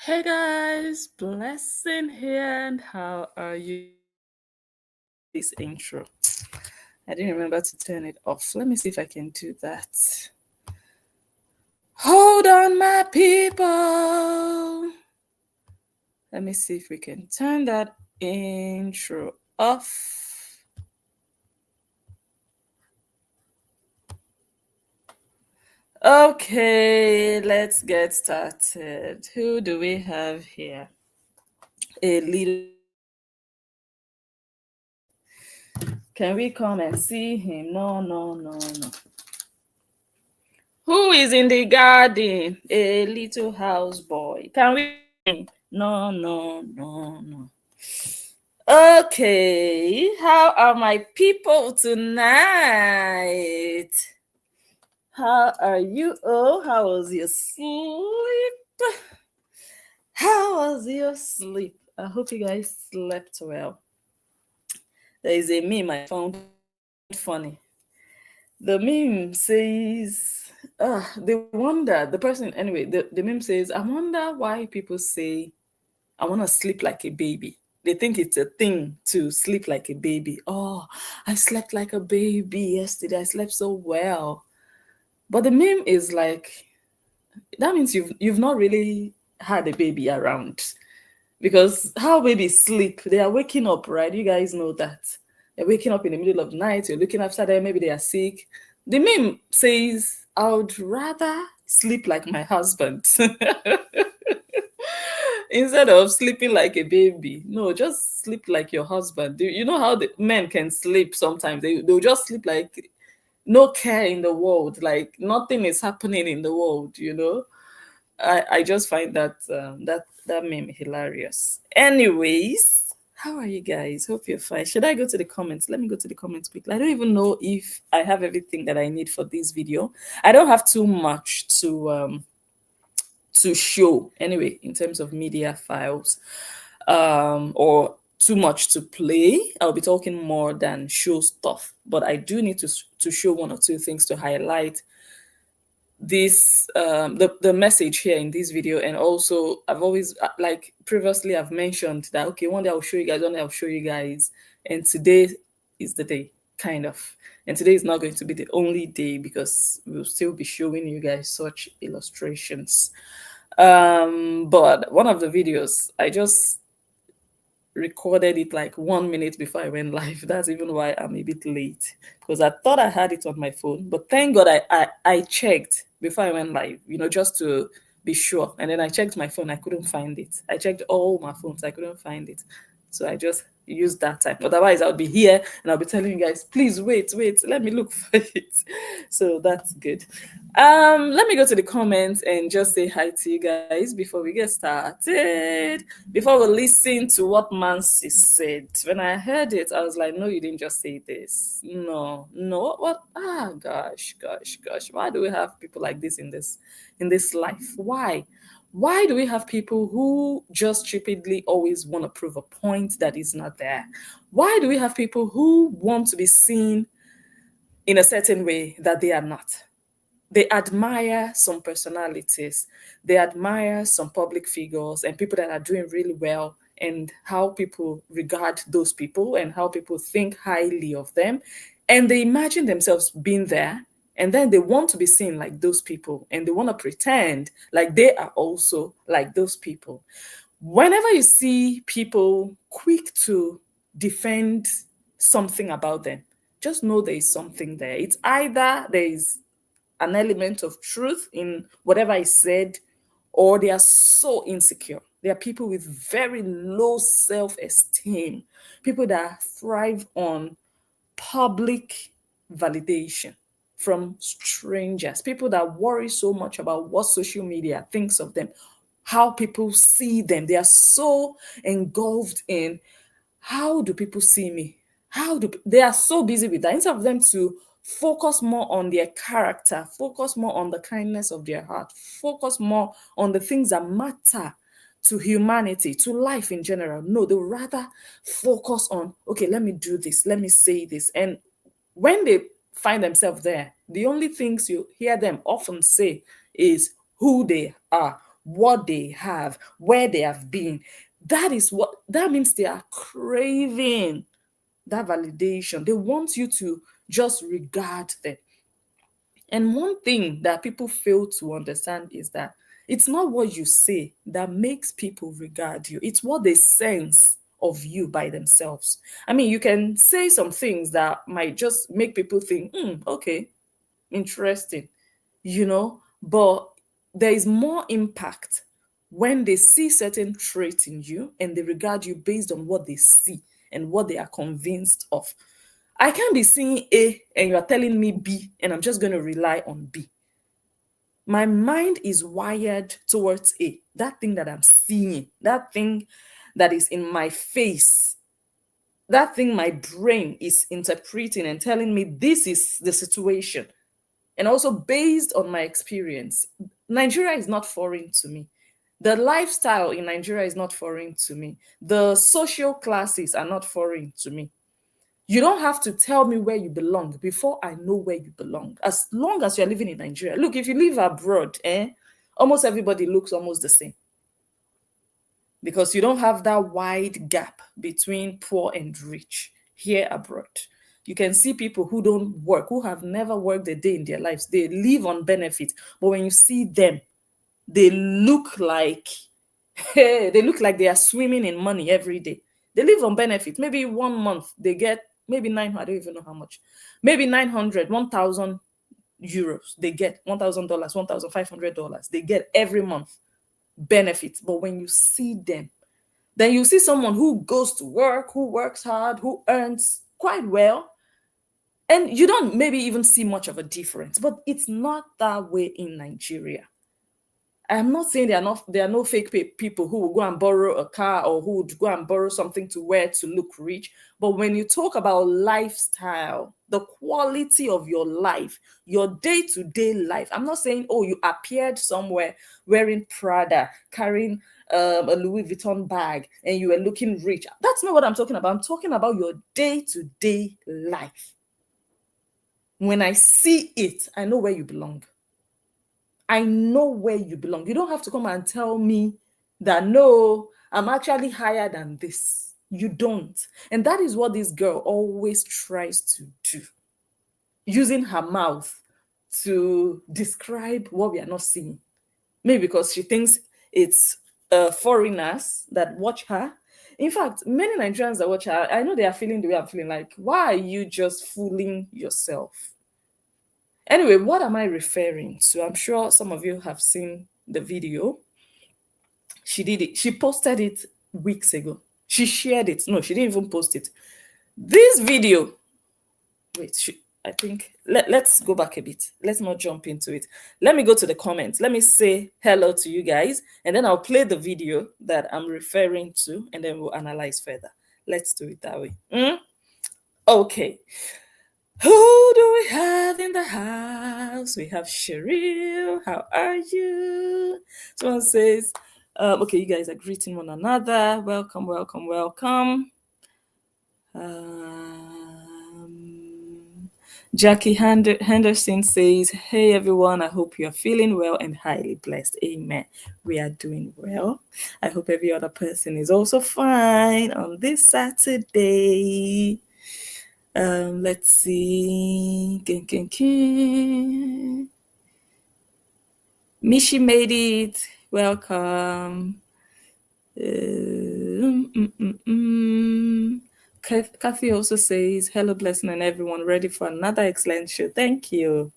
Hey guys, Blessing here, and how are you? This intro, I didn't remember to turn it off. Let me see if I can do that. Hold on, my people. Let me see if we can turn that intro off. Okay, let's get started. Who do we have here? A little. Can we come and see him? No, no, no, no. Who is in the garden? A little houseboy. Can we? No, no, no, no. Okay, how are my people tonight? How are you? Oh, how was your sleep? How was your sleep? I hope you guys slept well. There is a meme I found funny. The meme says, the person, anyway, the meme says, I wonder why people say, I want to sleep like a baby. They think it's a thing to sleep like a baby. Oh, I slept like a baby yesterday. I slept so well. But the meme is like, that means you've not really had a baby around. Because how babies sleep, they are waking up, right? You guys know that. They're waking up in the middle of the night, you're looking after them, maybe they are sick. The meme says, I would rather sleep like my husband instead of sleeping like a baby. No, just sleep like your husband. You know how the men can sleep sometimes? They'll just sleep like no care in the world, like nothing is happening in the world. I just find that meme hilarious. Anyways, how are you guys? Hope you're fine. Should I go to the comments? Let me go to the comments quickly. I don't even know if I have everything that I need for this video. I don't have too much to show anyway in terms of media files, or too much to play. I'll be talking more than show stuff, but I do need to show one or two things to highlight this the message here in this video. And also, I've always, like previously I've mentioned that, okay, one day I'll show you guys, one day I'll show you guys, and today is the day, kind of. And today is not going to be the only day, because we'll still be showing you guys such illustrations. But one of the videos, I just recorded it like 1 minute before I went live. That's even why I'm a bit late, because I thought I had it on my phone, but thank God I checked before I went live, just to be sure. And then I checked my phone, I couldn't find it. I checked all my phones, I couldn't find it. So I just used that time. Otherwise, I'll be here and I'll be telling you guys, please wait, let me look for it. So that's good. Let me go to the comments and just say hi to you guys before we get started. Before we listen to what Mansi said. When I heard it, I was like, no, you didn't just say this. No, what? Gosh. Why do we have people like this in this life? Why do we have people who just stupidly always want to prove a point that is not there? Why do we have people who want to be seen in a certain way that they are not? They admire some personalities, they admire some public figures and people that are doing really well, and how people regard those people and how people think highly of them. And they imagine themselves being there, and then they want to be seen like those people, and they want to pretend like they are also like those people. Whenever you see people quick to defend something about them, just know there is something there. It's either there is an element of truth in whatever I said, or they are so insecure. There are people with very low self esteem, people that thrive on public validation from strangers, people that worry so much about what social media thinks of them, how people see them. They are so engulfed in, how do people see me? How do they are so busy with that, instead of them to focus more on their character, focus more on the kindness of their heart, focus more on the things that matter to humanity, to life in general. No, they rather focus on, okay, let me do this, let me say this. And when they find themselves there, the only things you hear them often say is who they are, what they have, where they have been. That means they are craving that validation. They want you to just regard them. And one thing that people fail to understand is that it's not what you say that makes people regard you, it's what they sense of you by themselves. I mean, you can say some things that might just make people think, okay, interesting, but there is more impact when they see certain traits in you and they regard you based on what they see and what they are convinced of. I can't be seeing A and you are telling me B, and I'm just going to rely on B. My mind is wired towards A, that thing that I'm seeing, that thing that is in my face, that thing my brain is interpreting and telling me this is the situation. And also based on my experience, Nigeria is not foreign to me. The lifestyle in Nigeria is not foreign to me. The social classes are not foreign to me. You don't have to tell me where you belong before I know where you belong. As long as you're living in Nigeria. Look, if you live abroad, almost everybody looks almost the same. Because you don't have that wide gap between poor and rich here abroad. You can see people who don't work, who have never worked a day in their lives. They live on benefit. But when you see them, they look like they look like they are swimming in money every day. They live on benefit. Maybe 1 month they get maybe 900, I don't even know how much. Maybe 900, 1,000 euros. They get $1,000, $1,500. They get every month benefits. But when you see them, then you see someone who goes to work, who works hard, who earns quite well, and you don't maybe even see much of a difference. But it's not that way in Nigeria. I'm not saying there are no fake people who will go and borrow a car or who would go and borrow something to wear to look rich. But when you talk about lifestyle, the quality of your life, your day-to-day life, I'm not saying, oh, you appeared somewhere wearing Prada, carrying a Louis Vuitton bag, and you were looking rich. That's not what I'm talking about. I'm talking about your day-to-day life. When I see it, I know where you belong. I know where you belong. You don't have to come and tell me that, no, I'm actually higher than this. You don't. And that is what this girl always tries to do, using her mouth to describe what we are not seeing. Maybe because she thinks it's foreigners that watch her. In fact, many Nigerians that watch her, I know they are feeling the way I'm feeling, like, why are you just fooling yourself? Anyway, what am I referring to? I'm sure some of you have seen the video. She did it. She posted it weeks ago. She shared it. No, she didn't even post it. This video, I think, let's go back a bit. Let's not jump into it. Let me go to the comments. Let me say hello to you guys, and then I'll play the video that I'm referring to, and then we'll analyze further. Let's do it that way. Okay. Who do we have in the house? We have Cheryl. How are you? Someone says, okay, you guys are greeting one another. Welcome, welcome, welcome. Jackie Henderson says, hey everyone, I hope you're feeling well and highly blessed. Amen. We are doing well. I hope every other person is also fine on this Saturday. Let's see. Mishi made it. Welcome. Kathy also says, hello, blessing, and everyone ready for another excellent show. Thank you.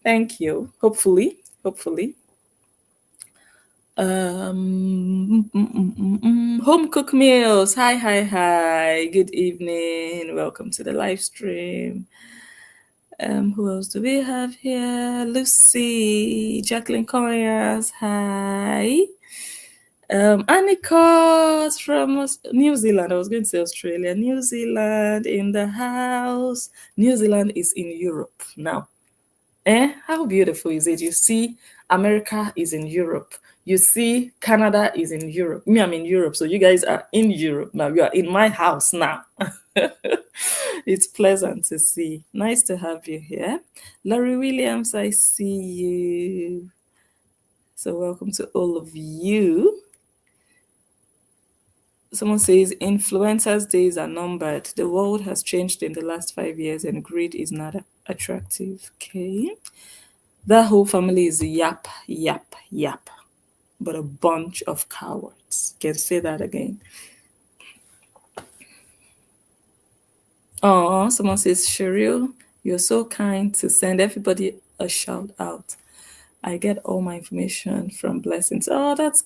Thank you. Hopefully. Home cook meals. Hi. Good evening. Welcome to the live stream. Who else do we have here? Lucy, Jacqueline Coyers. Hi. Annika from New Zealand. I was going to say Australia. New Zealand in the house. New Zealand is in Europe now. How beautiful is it? You see, America is in Europe. You see, Canada is in Europe. Me, I'm in Europe. So you guys are in Europe now. You are in my house now. It's pleasant to see. Nice to have you here. Laurie Williams, I see you. So welcome to all of you. Someone says influencers' days are numbered. The world has changed in the last 5 years and greed is not attractive. Okay. That whole family is yap, yap, yap, but a bunch of cowards. Can say that again. Oh, someone says, Cheryl, you're so kind to send everybody a shout out. I get all my information from Blessings. Oh, that's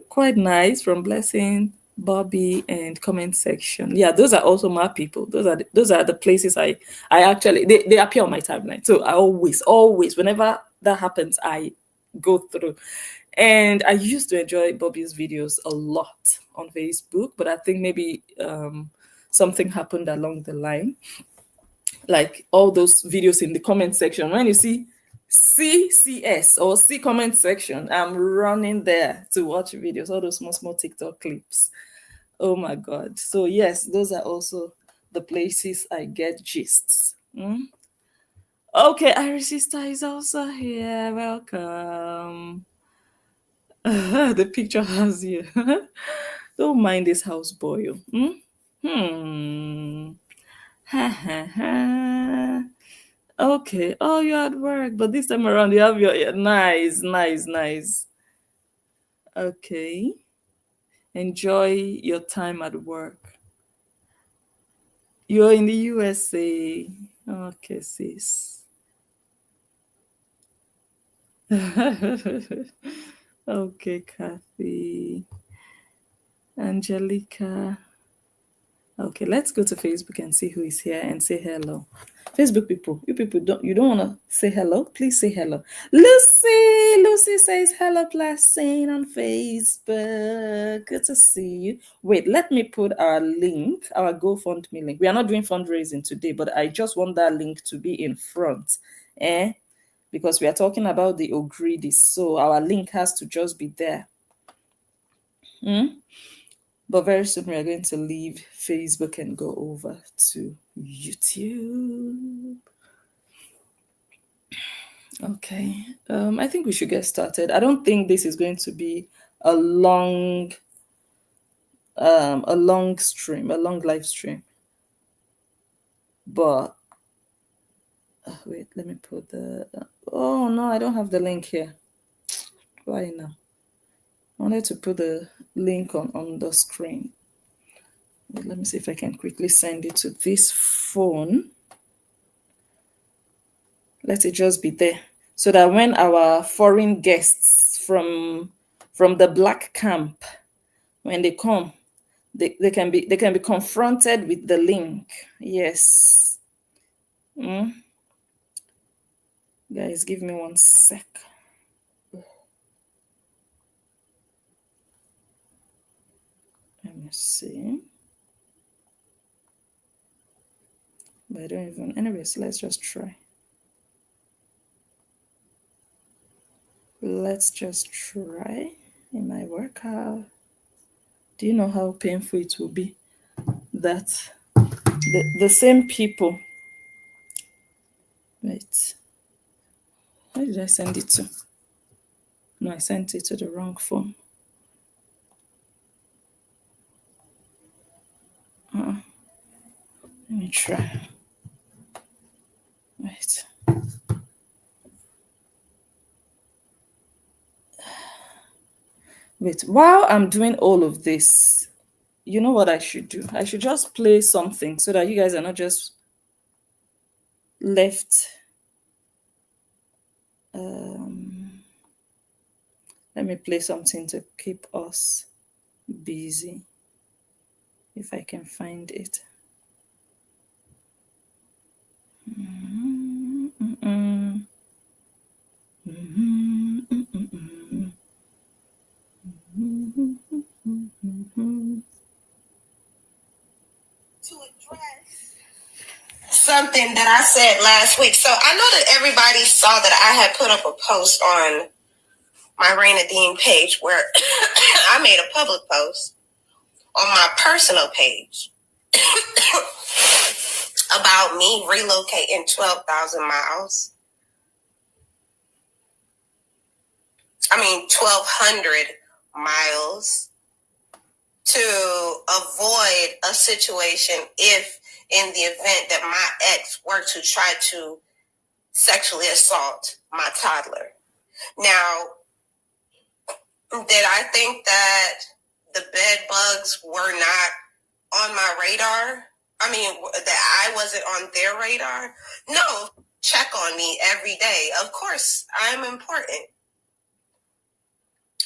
quite nice. From Blessing, Bobby, and comment section. Yeah, those are also my people. Those are the places I actually they appear on my timeline. So I always whenever that happens, I go through. And I used to enjoy Bobby's videos a lot on Facebook, but I think maybe something happened along the line, like all those videos in the comment section. When you see CCS or C comment section, I'm running there to watch videos, all those small TikTok clips. Oh my God. So yes, those are also the places I get gists. Okay, Iris sister is also here. Welcome. The picture has you. Don't mind this houseboy. Hmm. Ha ha ha. Okay. Oh, you're at work, but this time around you have your nice, nice, nice. Okay. Enjoy your time at work. You're in the USA. Okay, sis. Okay, Kathy. Angelica. Okay, let's go to Facebook and see who is here and say hello. Facebook people, you don't want to say hello? Please say hello. Lucy says hello, Blessing on Facebook. Good to see you. Wait, let me put our link, our GoFundMe link. We are not doing fundraising today, but I just want that link to be in front, because we are talking about the Ogridis, so our link has to just be there. But very soon we are going to leave Facebook and go over to YouTube. Okay. I think we should get started. I don't think this is going to be a long stream, a long live stream. But wait, let me put the oh no, I don't have the link here. Why now? I wanted to put the link on the screen. Wait, let me see if I can quickly send it to this phone. Let it just be there, so that when our foreign guests from the black camp, when they come, they can be confronted with the link. Yes. Guys, give me 1 sec. Let me see. But I don't even. Anyways, let's just try. Let's just try. It might work out. Do you know how painful it will be that the same people. Wait. Where did I send it to? No, I sent it to the wrong phone. Let me try. Wait. Wait, while I'm doing all of this, you know what I should do? I should just play something so that you guys are not just left. Let me play something to keep us busy, if I can find it. To address something that I said last week. So I know that everybody saw that I had put up a post on my Raina Dean page where I made a public post on my personal page about me relocating 12,000 miles 1,200 miles to avoid a situation if, in the event that my ex were to try to sexually assault my toddler. Now, did I think that the bed bugs were not on my radar? I mean, that I wasn't on their radar? No, check on me every day. Of course, I'm important.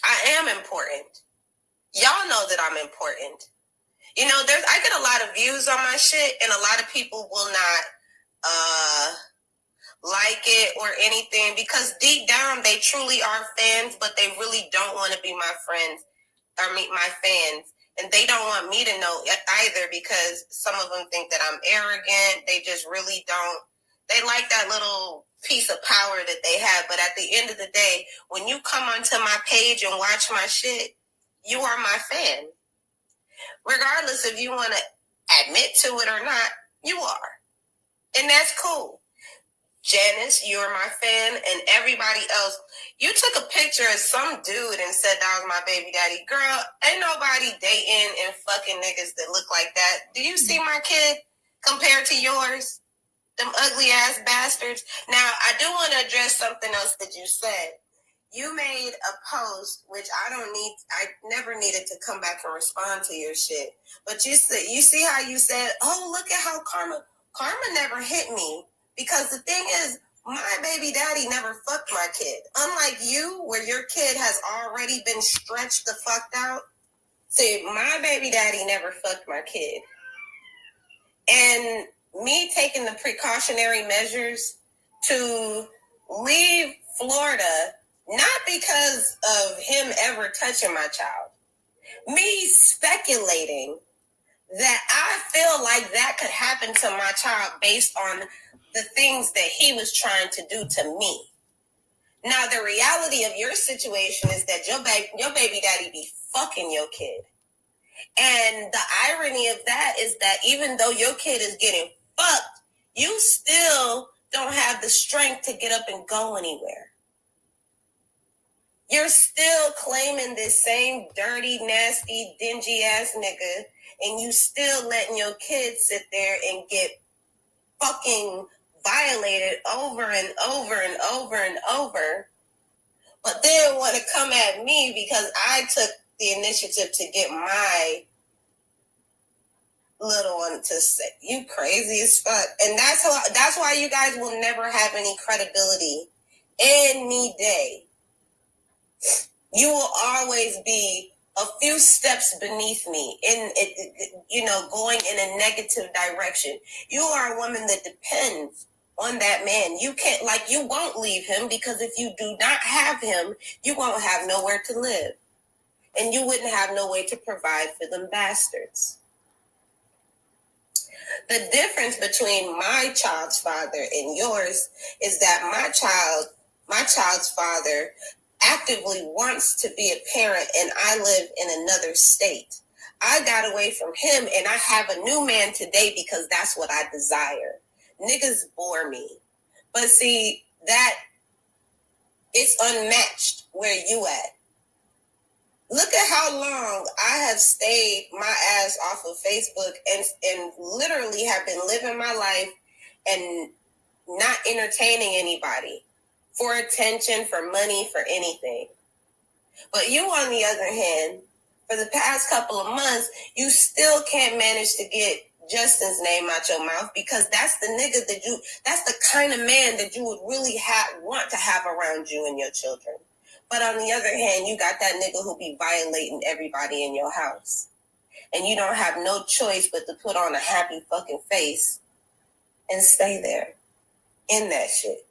I am important. Y'all know that I'm important. You know, I get a lot of views on my shit, and a lot of people will not like it or anything, because deep down they truly are fans, but they really don't want to be my friends or meet my fans. And they don't want me to know either, because some of them think that I'm arrogant. They just really don't. They like that little piece of power that they have. But at the end of the day, when you come onto my page and watch my shit, you are my fan. Regardless if you want to admit to it or not, you are. And that's cool. Janice, you're my fan, and everybody else. You took a picture of some dude and said that was my baby daddy. Girl, ain't nobody dating and fucking niggas that look like that. Do you see my kid compared to yours? Them ugly ass bastards. Now, I do want to address something else that you said. You made a post, which I never needed to come back and respond to your shit. But you see how you said, oh, look at how Karma never hit me. Because the thing is, my baby daddy never fucked my kid. Unlike you, where your kid has already been stretched the fuck out. See, my baby daddy never fucked my kid. And me taking the precautionary measures to leave Florida, not because of him ever touching my child, me speculating that I feel like that could happen to my child based on the things that he was trying to do to me. Now, the reality of your situation is that your baby daddy be fucking your kid. And the irony of that is that even though your kid is getting fucked, you still don't have the strength to get up and go anywhere. You're still claiming this same dirty, nasty, dingy ass nigga, and you still letting your kids sit there and get fucking violated over and over and over and over, but then want to come at me because I took the initiative to get my little one to say, you crazy as fuck. And that's why you guys will never have any credibility any day. You will always be a few steps beneath me in it, going in a negative direction. You are a woman that depends on that man. You won't leave him, because if you do not have him, you won't have nowhere to live. And you wouldn't have no way to provide for them bastards. The difference between my child's father and yours is that my child's father actively wants to be a parent, and I live in another state. I got away from him, and I have a new man today because that's what I desire. Niggas bore me. But see, that it's unmatched where you at. Look at how long I have stayed my ass off of Facebook and literally have been living my life and not entertaining anybody for attention, for money, for anything. But you, on the other hand, for the past couple of months, you still can't manage to get Justin's name out your mouth, because that's the nigga that's the kind of man that you would really want to have around you and your children. But on the other hand, you got that nigga who be violating everybody in your house. And you don't have no choice but to put on a happy fucking face and stay there in that shit.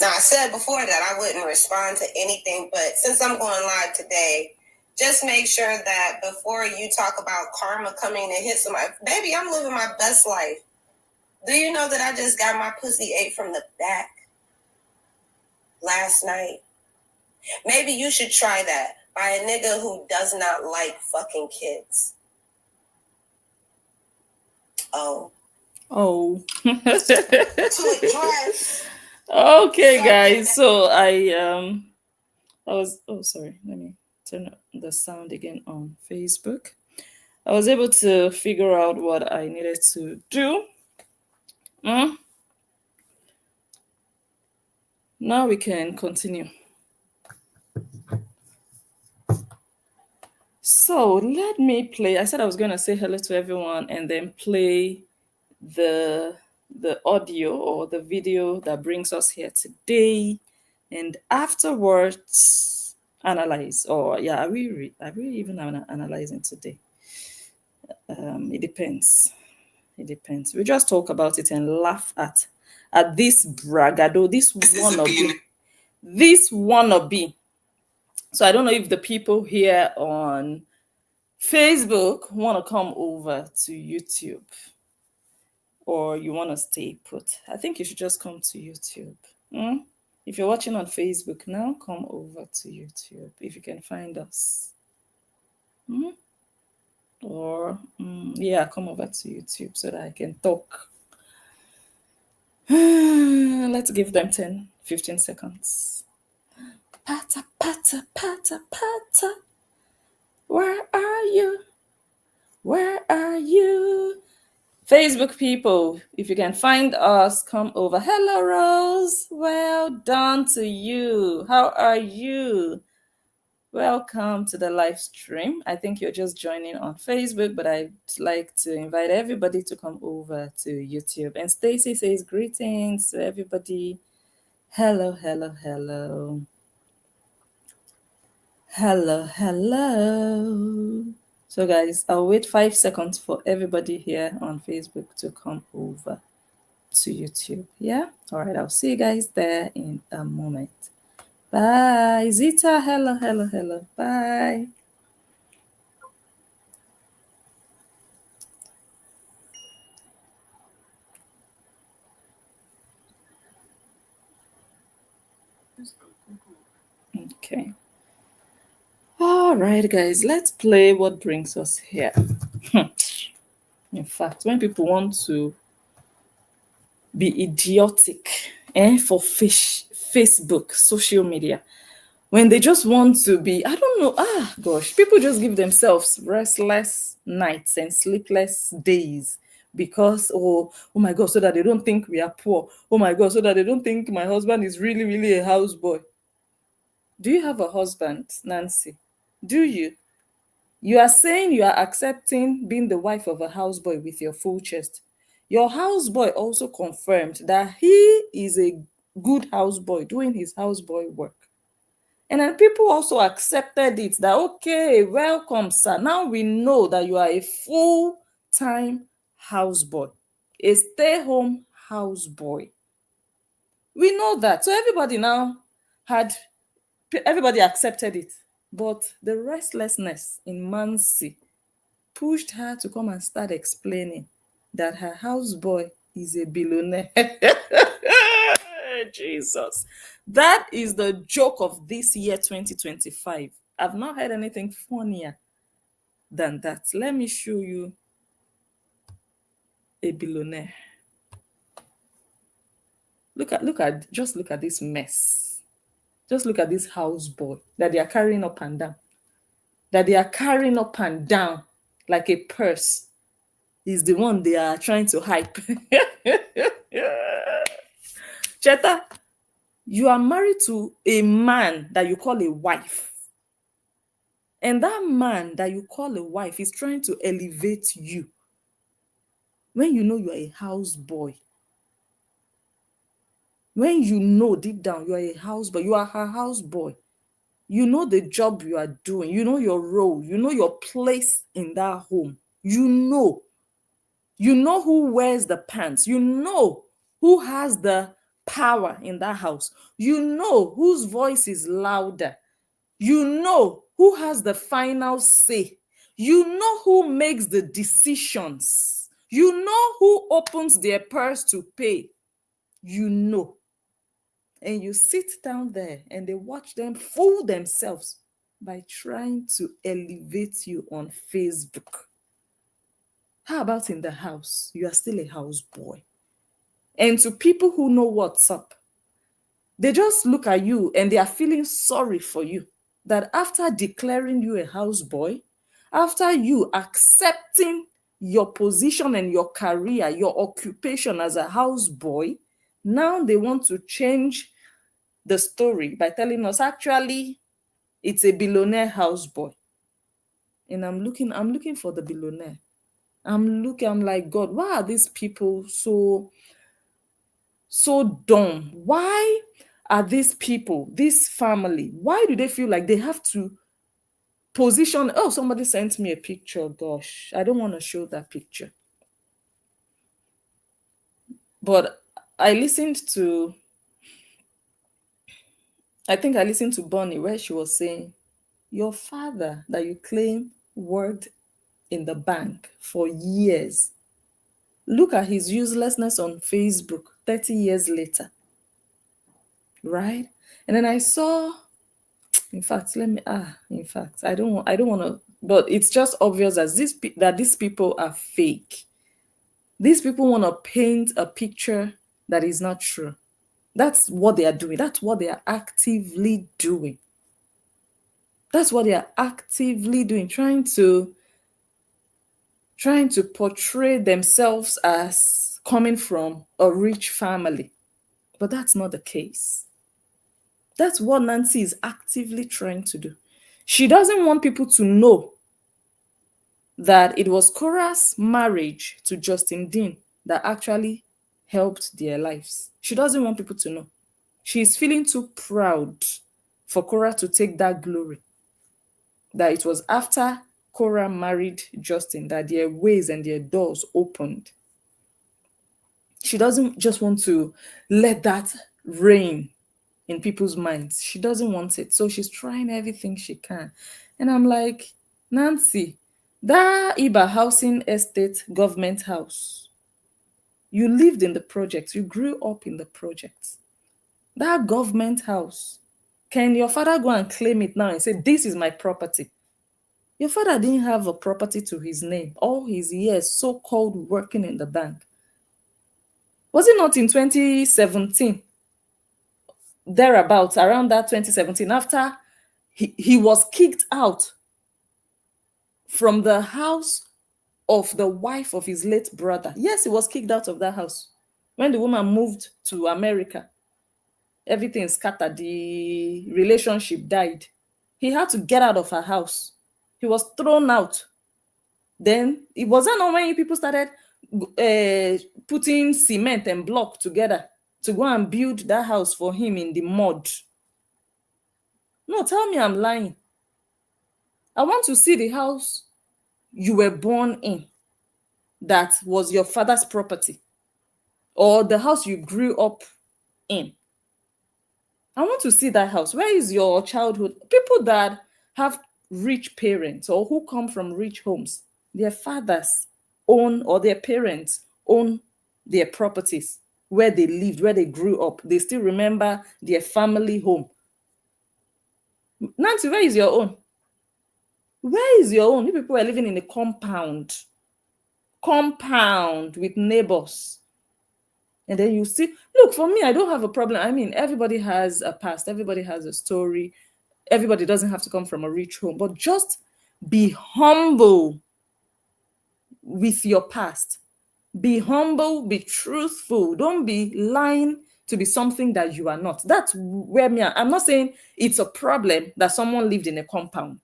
Now, I said before that I wouldn't respond to anything, but since I'm going live today, just make sure that before you talk about karma coming to hit somebody, baby, I'm living my best life. Do you know that I just got my pussy ate from the back last night? Maybe you should try that by a nigga who does not like fucking kids. Oh. Oh. to address Okay, something guys. that So I was, oh, sorry. Let me turn up the sound again on Facebook. I was able to figure out what I needed to do. Mm, Now we can continue. So let me play. I said I was going to say hello to everyone and then play the the audio or the video that brings us here today, and afterwards analyze. Or yeah, are we even analyzing today? It depends. It depends. We just talk about it and laugh at this bragado, this wannabe. So I don't know if the people here on Facebook want to come over to YouTube or you want to stay put. I think you should just come to YouTube. Mm? If you're watching on Facebook now, come over to YouTube if you can find us. Mm? Or, yeah, come over to YouTube so that I can talk. Let's give them 10, 15 seconds. Pata, pata, pata, pata. Where are you? Where are you? Facebook people, if you can find us, come over. Hello, Rose. Well done to you. How are you? Welcome to the live stream. I think you're just joining on Facebook, but I'd like to invite everybody to come over to YouTube. And Stacy says greetings to everybody. Hello, hello, hello. Hello, hello. So, guys, I'll wait 5 seconds for everybody here on Facebook to come over to YouTube. Yeah? All right, I'll see you guys there in a moment. Bye. Zita, hello, hello, hello. Bye. Okay. All right, guys, let's play what brings us here. In fact, when people want to be idiotic for Facebook, social media, when they just want to be, I don't know, gosh, people just give themselves restless nights and sleepless days because, oh my God, so that they don't think we are poor. Oh my God, so that they don't think my husband is really, really a houseboy. Do you have a husband, Nancy? Do you? You are saying you are accepting being the wife of a houseboy with your full chest. Your houseboy also confirmed that he is a good houseboy doing his houseboy work. And then people also accepted it that, okay, welcome, sir. Now we know that you are a full-time houseboy, a stay-home houseboy. We know that. So everybody accepted it. But the restlessness in Mansi pushed her to come and start explaining that her houseboy is a billionaire. Jesus. That is the joke of this year 2025. I've not heard anything funnier than that. Let me show you a billionaire. Just look at this mess. Just look at this houseboy that they are carrying up and down. That they are carrying up and down like a purse is the one they are trying to hype. Cheta, you are married to a man that you call a wife. And that man that you call a wife is trying to elevate you when you know you are a houseboy. When you know deep down you are a houseboy, you are her houseboy. You know the job you are doing. You know your role. You know your place in that home. You know. You know who wears the pants. You know who has the power in that house. You know whose voice is louder. You know who has the final say. You know who makes the decisions. You know who opens their purse to pay. You know. And you sit down there and they watch them fool themselves by trying to elevate you on Facebook. How about in the house? You are still a houseboy. And to people who know what's up, they just look at you and they are feeling sorry for you. That after declaring you a houseboy, after you accepting your position and your career, your occupation as a houseboy, now they want to change the story by telling us actually it's a billionaire houseboy. And I'm looking for the billionaire. I'm like, God, why are these people so dumb? Why are these people, this family, why do they feel like they have to position? Oh, somebody sent me a picture. Gosh, I don't want to show that picture. But I listened to, I think I listened to Bonnie where she was saying, your father that you claim worked in the bank for years. Look at his uselessness on Facebook 30 years later, right? And then I saw, in fact, I don't want to, but it's just obvious as that these people are fake. These people want to paint a picture that is not true. That's what they are doing. That's what they are actively doing. That's what they are actively doing, trying to portray themselves as coming from a rich family. But that's not the case. That's what Nancy is actively trying to do. She doesn't want people to know that it was Cora's marriage to Justin Dean that actually helped their lives. She doesn't want people to know. She's feeling too proud for Cora to take that glory. That it was after Cora married Justin that their ways and their doors opened. She doesn't just want to let that reign in people's minds. She doesn't want it. So she's trying everything she can. And I'm like, Nancy, that Iba housing estate government house, you lived in the projects, you grew up in the projects. That government house, can your father go and claim it now and say, this is my property? Your father didn't have a property to his name all his years, so-called working in the bank. Was it not in 2017, thereabouts, around that 2017, after he was kicked out from the house of the wife of his late brother? Yes, he was kicked out of that house. When the woman moved to America, everything scattered, the relationship died. He had to get out of her house. He was thrown out. Then it wasn't when people started putting cement and block together to go and build that house for him in the mud. No, tell me I'm lying. I want to see the house you were born in that was your father's property, or the house you grew up in. I want to see that house. Where is your childhood? People that have rich parents or who come from rich homes, their fathers own, or their parents own their properties where they lived, where they grew up. They still remember their family home. Nancy, where is your own? Where is your own? You people are living in a compound with neighbors. And then you see, look, for me, I don't have a problem. I mean, everybody has a past, everybody has a story. Everybody doesn't have to come from a rich home, but just be humble with your past. Be humble, be truthful. Don't be lying to be something that you are not. That's where I'm not saying it's a problem that someone lived in a compound.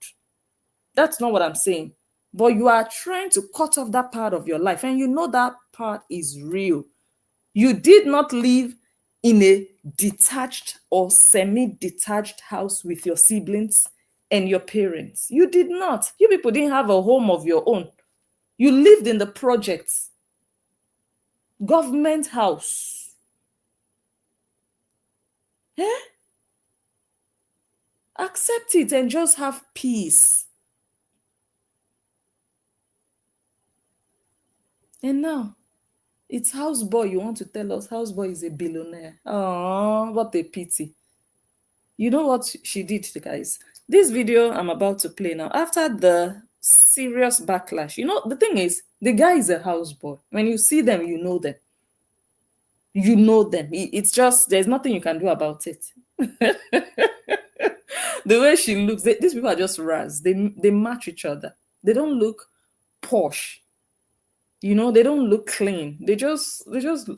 That's not what I'm saying. But you are trying to cut off that part of your life, and you know that part is real. You did not live in a detached or semi-detached house with your siblings and your parents. You did not. You people didn't have a home of your own. You lived in the projects. Government house. Eh? Accept it and just have peace. And now, it's houseboy. You want to tell us houseboy is a billionaire. Oh, what a pity. You know what she did, guys? This video I'm about to play now, after the Serious backlash. You know, the thing is, the guy is a houseboy. When you see them, you know them. You know them. It's just, there's nothing you can do about it. The way she looks, these people are just ras. They match each other. They don't look posh. You know, they don't look clean. They just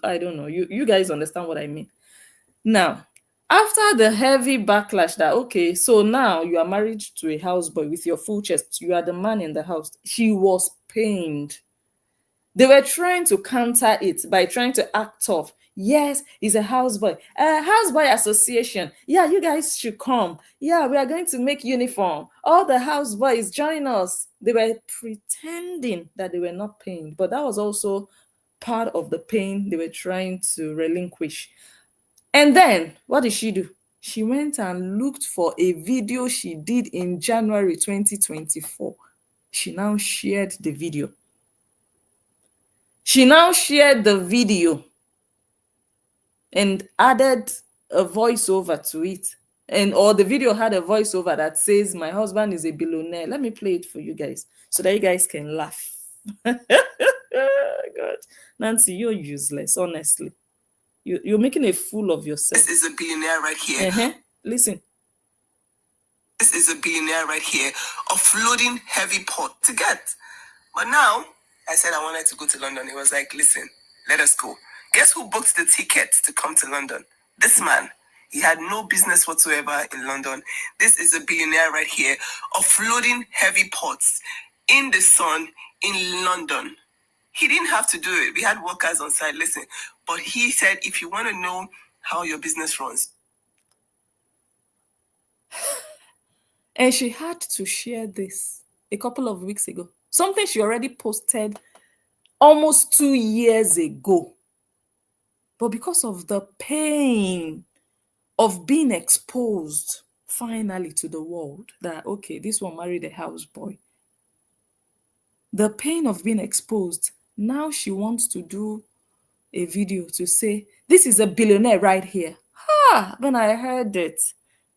I don't know. You guys understand what I mean. Now, after the heavy backlash that, okay, so now you are married to a houseboy with your full chest, you are the man in the house. She was pained. They were trying to counter it by trying to act tough. Yes, he's a houseboy. Houseboy association. Yeah, you guys should come. Yeah, we are going to make uniform. All the houseboys join us. They were pretending that they were not pained, but that was also part of the pain they were trying to relinquish. And then what did she do? She went and looked for a video she did in January 2024. She now shared the video. She now shared the video and added a voiceover to it. And or the video had a voiceover that says, "My husband is a billionaire." Let me play it for you guys so that you guys can laugh. God, Nancy, you're useless, honestly. You're making a fool of yourself. This is a billionaire right here. Listen. This is a billionaire right here, offloading heavy pot to get. But now, I said I wanted to go to London. He was like, listen, let us go. Guess who booked the ticket to come to London? This man. He had no business whatsoever in London. This is a billionaire right here, offloading heavy pots in the sun in London. He didn't have to do it. We had workers on site, listen. But he said, if you want to know how your business runs. And she had to share this a couple of weeks ago. Something she already posted almost 2 years ago. But because of the pain of being exposed finally to the world that, okay, this one married a houseboy. The pain of being exposed, now she wants to do a video to say, this is a billionaire right here. When I heard it,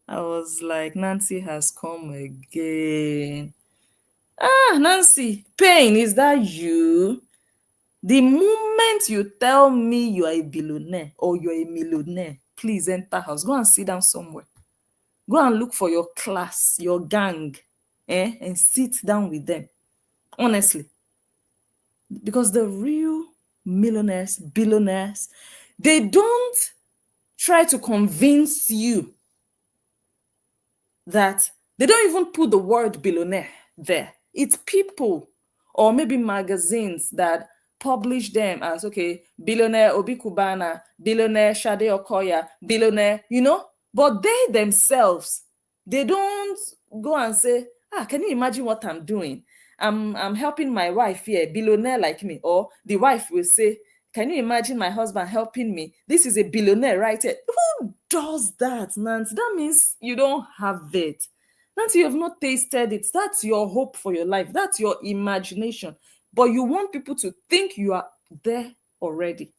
I was like, Nancy has come again. Nancy, pain, is that you? The moment you tell me you are a billionaire or you're a millionaire, please enter house. Go and sit down somewhere. Go and look for your class, your gang, and sit down with them. Honestly. Because the real millionaires, billionaires, they don't try to convince you that they don't even put the word billionaire there. It's people or maybe magazines that publish them as, okay, billionaire Obi Kubana, billionaire Shade Okoya, billionaire, but they themselves, they don't go and say, can you imagine what I'm doing? I'm helping my wife here, billionaire like me. Or the wife will say, can you imagine my husband helping me? This is a billionaire right here. Who does that, Nancy? That means you don't have it. Nancy, you have not tasted it. That's your hope for your life. That's your imagination. But you want people to think you are there already.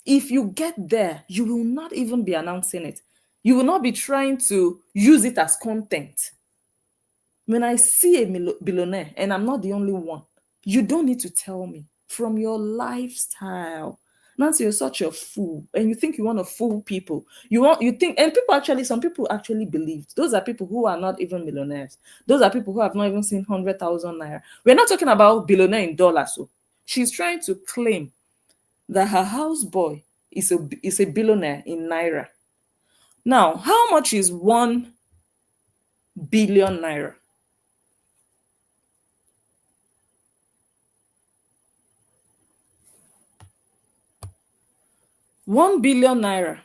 If you get there, you will not even be announcing it. You will not be trying to use it as content. When I see a billionaire, and I'm not the only one, you don't need to tell me from your lifestyle. Nancy, you're such a fool, and you think you want to fool people. You think, and some people actually believed. Those are people who are not even millionaires. Those are people who have not even seen 100,000 naira. We're not talking about billionaire in dollars. So she's trying to claim that her houseboy is a billionaire in naira. Now, how much is 1 billion naira? 1 billion naira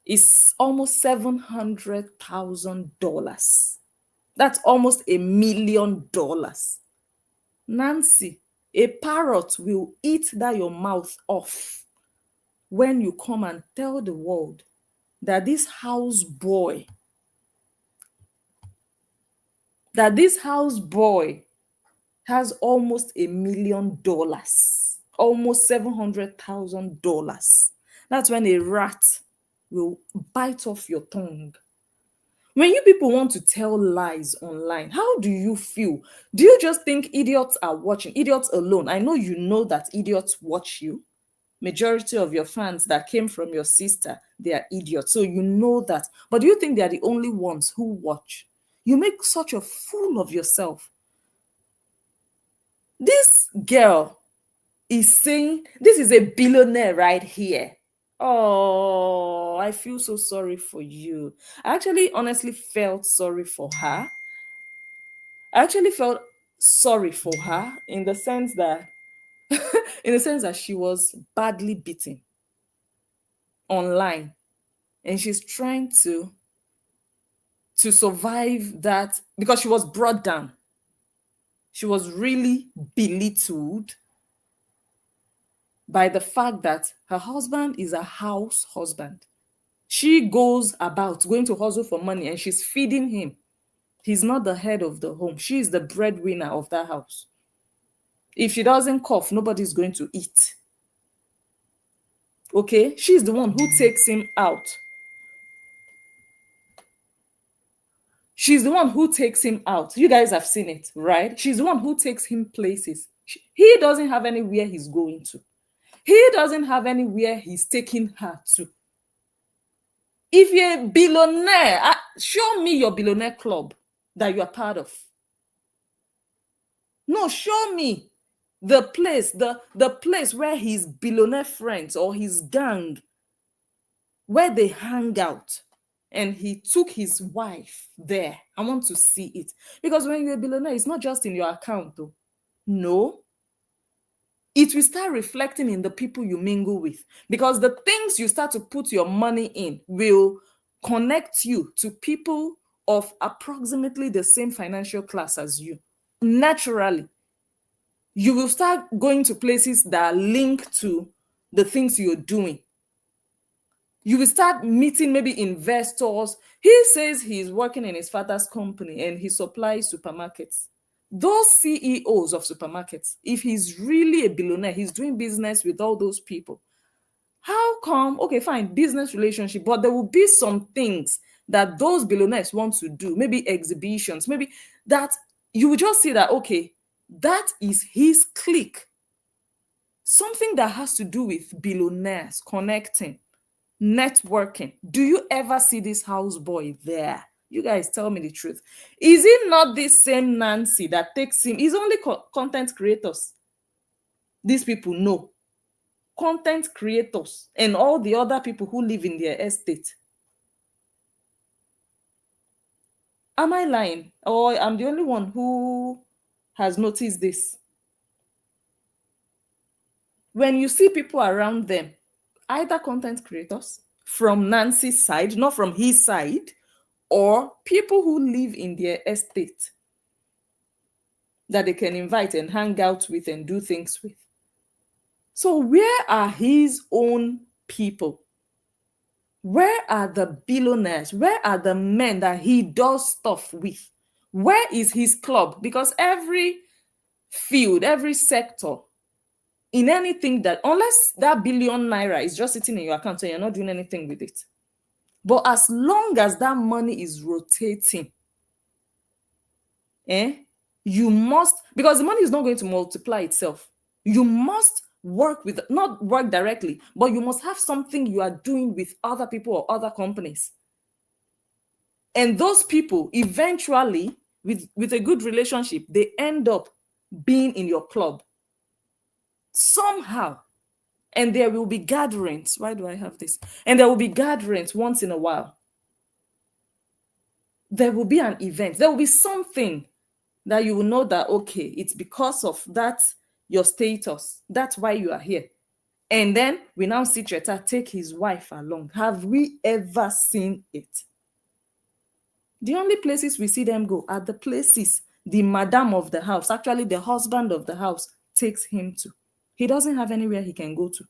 is almost $700,000. That's almost $1 million. Nancy, a parrot will eat that your mouth off when you come and tell the world that this houseboy has almost $1 million, almost $700,000. That's when a rat will bite off your tongue. When you people want to tell lies online, how do you feel? Do you just think idiots are watching? Idiots alone. I know you know that idiots watch you. Majority of your fans that came from your sister, they are idiots. So you know that. But do you think they are the only ones who watch? You make such a fool of yourself. This girl is saying, this is a billionaire right here. Oh, I feel so sorry for you. I actually honestly felt sorry for her. I actually felt sorry for her in the sense that she was badly beaten online, and she's trying to survive that because she was brought down. She was really belittled by the fact that her husband is a house husband. She goes about going to hustle for money and she's feeding him. He's not the head of the home. She is the breadwinner of that house. If she doesn't cough, nobody's going to eat. Okay? She's the one who takes him out. She's the one who takes him out. You guys have seen it, right? She's the one who takes him places. He doesn't have anywhere he's going to. He doesn't have anywhere he's taking her to. If you're a billionaire, show me your billionaire club that you are part of. No, show me the place, the place where his billionaire friends or his gang, where they hang out. And he took his wife there. I want to see it. Because when you're a billionaire, it's not just in your account, though. No. It will start reflecting in the people you mingle with. Because the things you start to put your money in will connect you to people of approximately the same financial class as you. Naturally, you will start going to places that are linked to the things you're doing. You will start meeting maybe investors. He says he's working in his father's company and he supplies supermarkets. Those CEOs of supermarkets, if he's really a billionaire, he's doing business with all those people. How come, okay, fine, business relationship, but there will be some things that those billionaires want to do, maybe exhibitions, maybe that you will just see that, okay, that is his clique. Something that has to do with billionaires, connecting, networking. Do you ever see this houseboy there? You guys tell me the truth. Is it not this same Nancy that takes him? He's only content creators. These people know. Content creators and all the other people who live in their estate. Am I lying? Or I'm the only one who has noticed this? When you see people around them, either content creators from Nancy's side, not from his side, or people who live in their estate that they can invite and hang out with and do things with. So where are his own people? Where are the billionaires? Where are the men that he does stuff with? Where is his club? Because every field, every sector, in anything that, unless that billion naira is just sitting in your account and you're not doing anything with it. But as long as that money is rotating, you must, because the money is not going to multiply itself. You must work with, not work directly, but you must have something you are doing with other people or other companies. And those people eventually, with a good relationship, they end up being in your club somehow. And there will be gatherings. Why do I have this? And there will be gatherings once in a while. There will be an event. There will be something that you will know that, okay, it's because of that, your status. That's why you are here. And then we now see Cheta take his wife along. Have we ever seen it? The only places we see them go are the places the madam of the house, actually the husband of the house, takes him to. He doesn't have anywhere he can go to.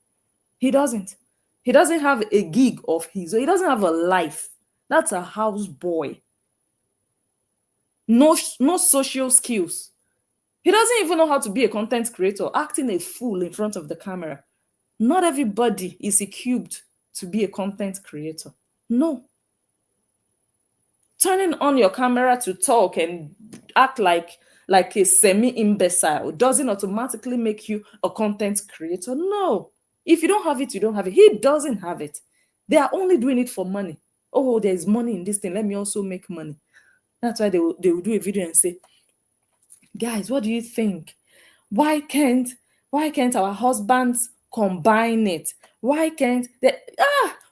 He doesn't. He doesn't have a gig of his. He doesn't have a life. That's a house boy. No social skills. He doesn't even know how to be a content creator, acting a fool in front of the camera. Not everybody is equipped to be a content creator. No. Turning on your camera to talk and act like a semi-imbecile doesn't automatically make you a content creator. No. If you don't have it, you don't have it. He doesn't have it. They are only doing it for money. Oh, there's money in this thing. Let me also make money. That's why they will do a video and say, guys, what do you think? Why can't our husbands combine it? Why can't they?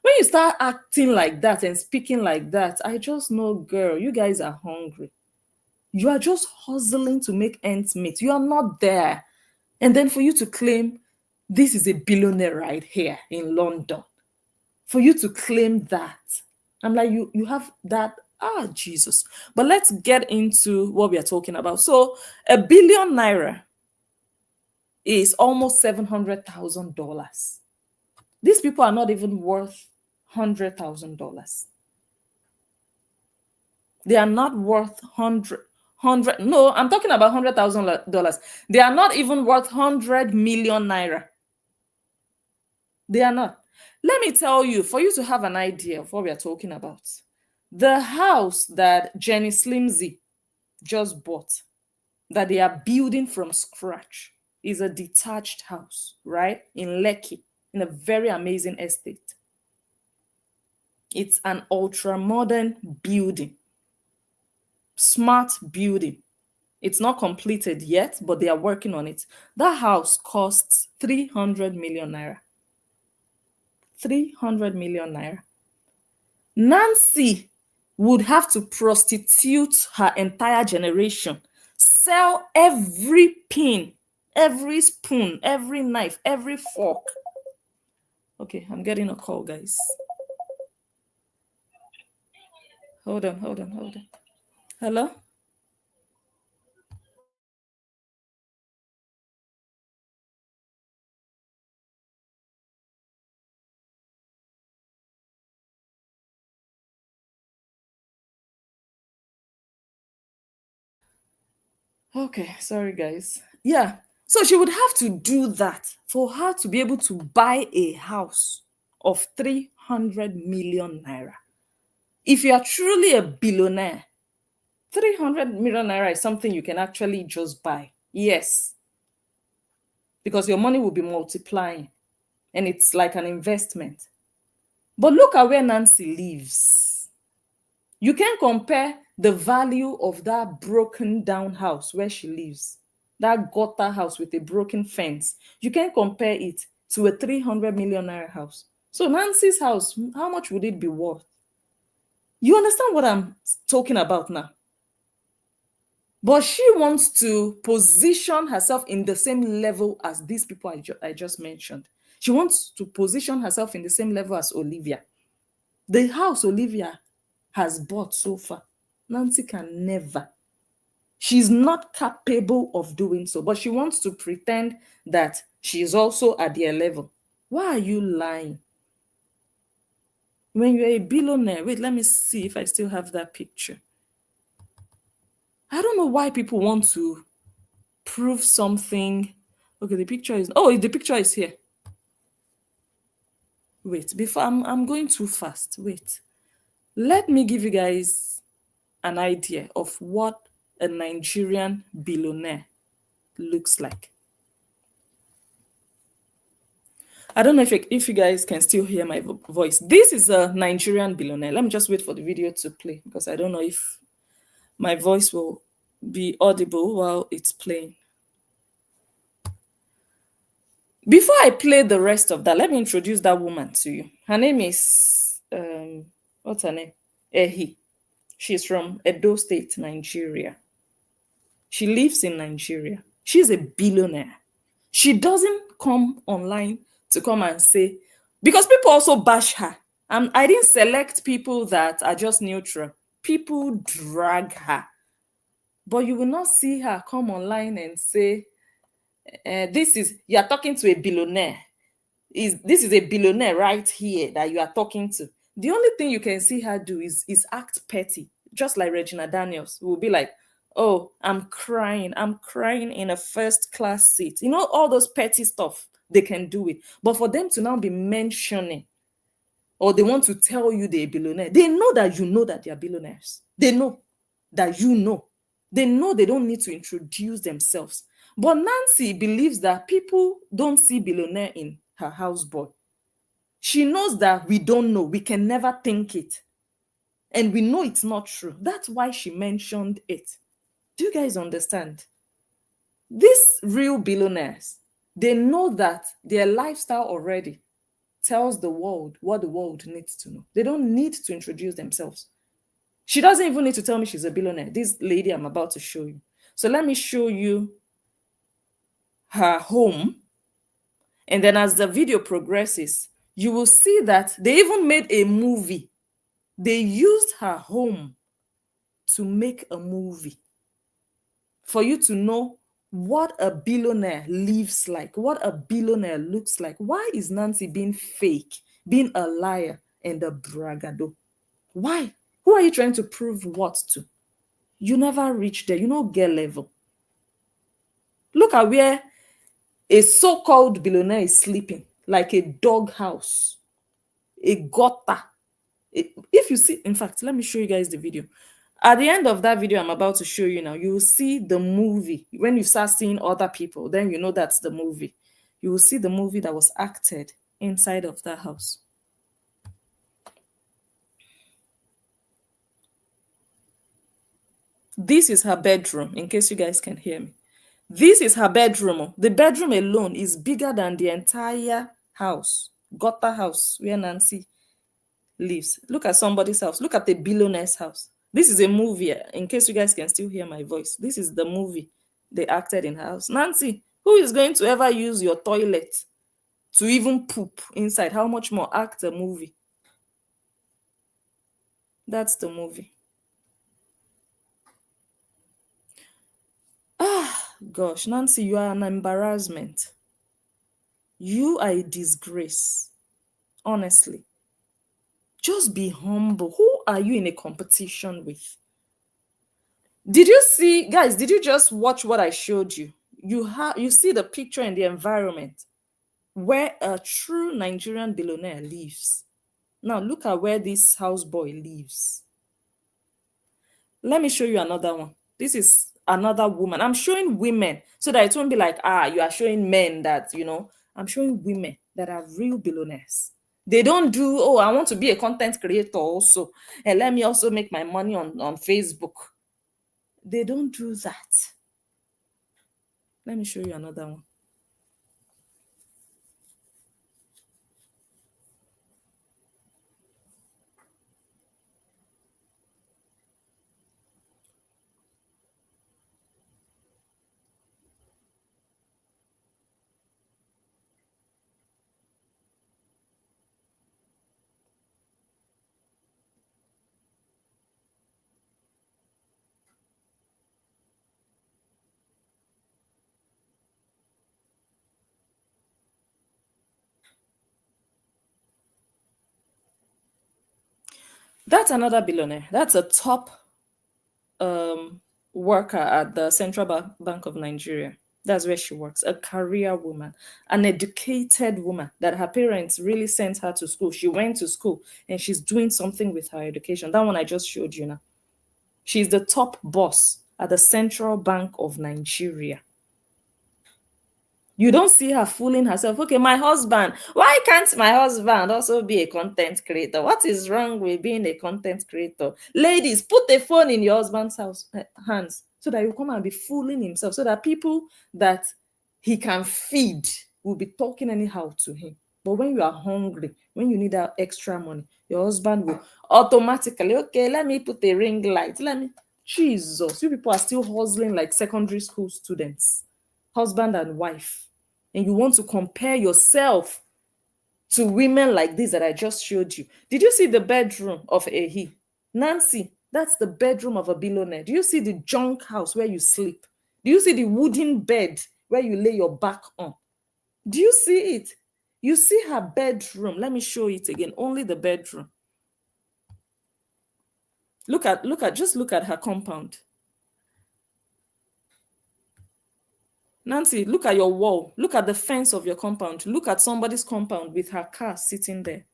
When you start acting like that and speaking like that, I just know, girl, you guys are hungry. You are just hustling to make ends meet. You are not there. And then for you to claim this is a billionaire right here in London, for you to claim that, I'm like, you have that. Jesus. But let's get into what we are talking about. So ₦1 billion is almost $700,000. These people are not even worth $100,000. They are not worth hundred. No, I'm talking about $100,000. They are not even worth 100 million naira. They are not. Let me tell you, for you to have an idea of what we are talking about, the house that Jenny Slimsy just bought, that they are building from scratch, is a detached house, right? In Lekki, in a very amazing estate. It's an ultra-modern building, smart building. It's not completed yet, but they are working on it. That house costs 300 million naira. 300 million naira. Nancy would have to prostitute her entire generation, sell every pin, every spoon, every knife, every fork. Okay, I'm getting a call, guys. Hold on. Hello? Okay, sorry, guys. Yeah, so she would have to do that for her to be able to buy a house of 300 million naira. If you are truly a billionaire, 300 million naira is something you can actually just buy. Yes, because your money will be multiplying and it's like an investment. But look at where Nancy lives. You can compare the value of that broken down house where she lives, that gutter house with a broken fence. You can compare it to a 300 million naira house. So Nancy's house, how much would it be worth? You understand what I'm talking about now? But she wants to position herself in the same level as these people I just mentioned. She wants to position herself in the same level as Olivia. The house Olivia has bought so far, Nancy can never. She's not capable of doing so, but she wants to pretend that she is also at their level. Why are you lying? When you're a billionaire, wait, let me see if I still have that picture. I don't know why people want to prove something. Okay, the picture is here. Wait, before I'm going too fast. Wait. Let me give you guys an idea of what a Nigerian billionaire looks like. I don't know if you guys can still hear my voice. This is a Nigerian billionaire. Let me just wait for the video to play because I don't know if my voice will be audible while it's playing. Before I play the rest of that, let me introduce that woman to you. Her name is, what's her name? Ehi. She's from Edo State, Nigeria. She lives in Nigeria. She's a billionaire. She doesn't come online to come and say, because people also bash her. I didn't select people that are just neutral. People drag her. But you will not see her come online and say, you're talking to a billionaire. This is a billionaire right here that you are talking to. The only thing you can see her do is act petty, just like Regina Daniels, who will be like, oh, I'm crying in a first class seat. You know, all those petty stuff, they can do it. But for them to now be mentioning, or they want to tell you they're a billionaire. They know that they are billionaires. They know that you know. They know they don't need to introduce themselves. But Nancy believes that people don't see billionaire in her houseboy. She knows that we don't know. We can never think it. And we know it's not true. That's why she mentioned it. Do you guys understand? These real billionaires, they know that their lifestyle already tells the world what the world needs to know. They don't need to introduce themselves. She doesn't even need to tell me she's a billionaire. This lady I'm about to show you. So let me show you her home. And then as the video progresses, you will see that they even made a movie. They used her home to make a movie for you to know what a billionaire lives like, what a billionaire looks like. Why is Nancy being fake, being a liar and a bragado? Why? Who are you trying to prove what to? You never reach there. You know, get level. Look at where a so-called billionaire is sleeping, like a dog house, a gutter. If you see, in fact, let me show you guys the video. At the end of that video I'm about to show you now, you will see the movie. When you start seeing other people, then you know that's the movie. You will see the movie that was acted inside of that house. This is her bedroom, in case you guys can hear me. This is her bedroom. The bedroom alone is bigger than the entire house, gutter house, where Nancy lives. Look at somebody's house. Look at the billionaire's house. This is a movie, in case you guys can still hear my voice. This is the movie they acted in her house. Nancy, who is going to ever use your toilet to even poop inside? How much more act a movie? That's the movie. Ah, gosh, Nancy, you are an embarrassment. You are a disgrace. Honestly. Just be humble. Who are you in a competition with? Did you see, guys, did you just watch what I showed you? You see the picture and the environment where a true Nigerian billionaire lives. Now look at where this houseboy lives. Let me show you another one. This is another woman. I'm showing women so that it won't be like, you are showing men that, I'm showing women that are real billionaires. They don't do, I want to be a content creator also, and let me also make my money on Facebook. They don't do that. Let me show you another one. That's another billionaire. That's a top worker at the Central Bank of Nigeria. That's where she works. A career woman, an educated woman that her parents really sent her to school. She went to school and she's doing something with her education. That one I just showed you now. She's the top boss at the Central Bank of Nigeria. You don't see her fooling herself. Okay, my husband. Why can't my husband also be a content creator? What is wrong with being a content creator? Ladies, put a phone in your husband's hands so that you come and be fooling himself, so that people that he can feed will be talking anyhow to him. But when you are hungry, when you need that extra money, your husband will automatically, okay, let me put a ring light. Jesus, you people are still hustling like secondary school students, husband and wife, and you want to compare yourself to women like this that I just showed you. Did you see the bedroom of a he? Nancy, that's the bedroom of a billionaire. Do you see the junk house where you sleep? Do you see the wooden bed where you lay your back on? Do you see it? You see her bedroom. Let me show it again. Only the bedroom. Just look at her compound. Nancy, look at your wall. Look at the fence of your compound. Look at somebody's compound with her car sitting there.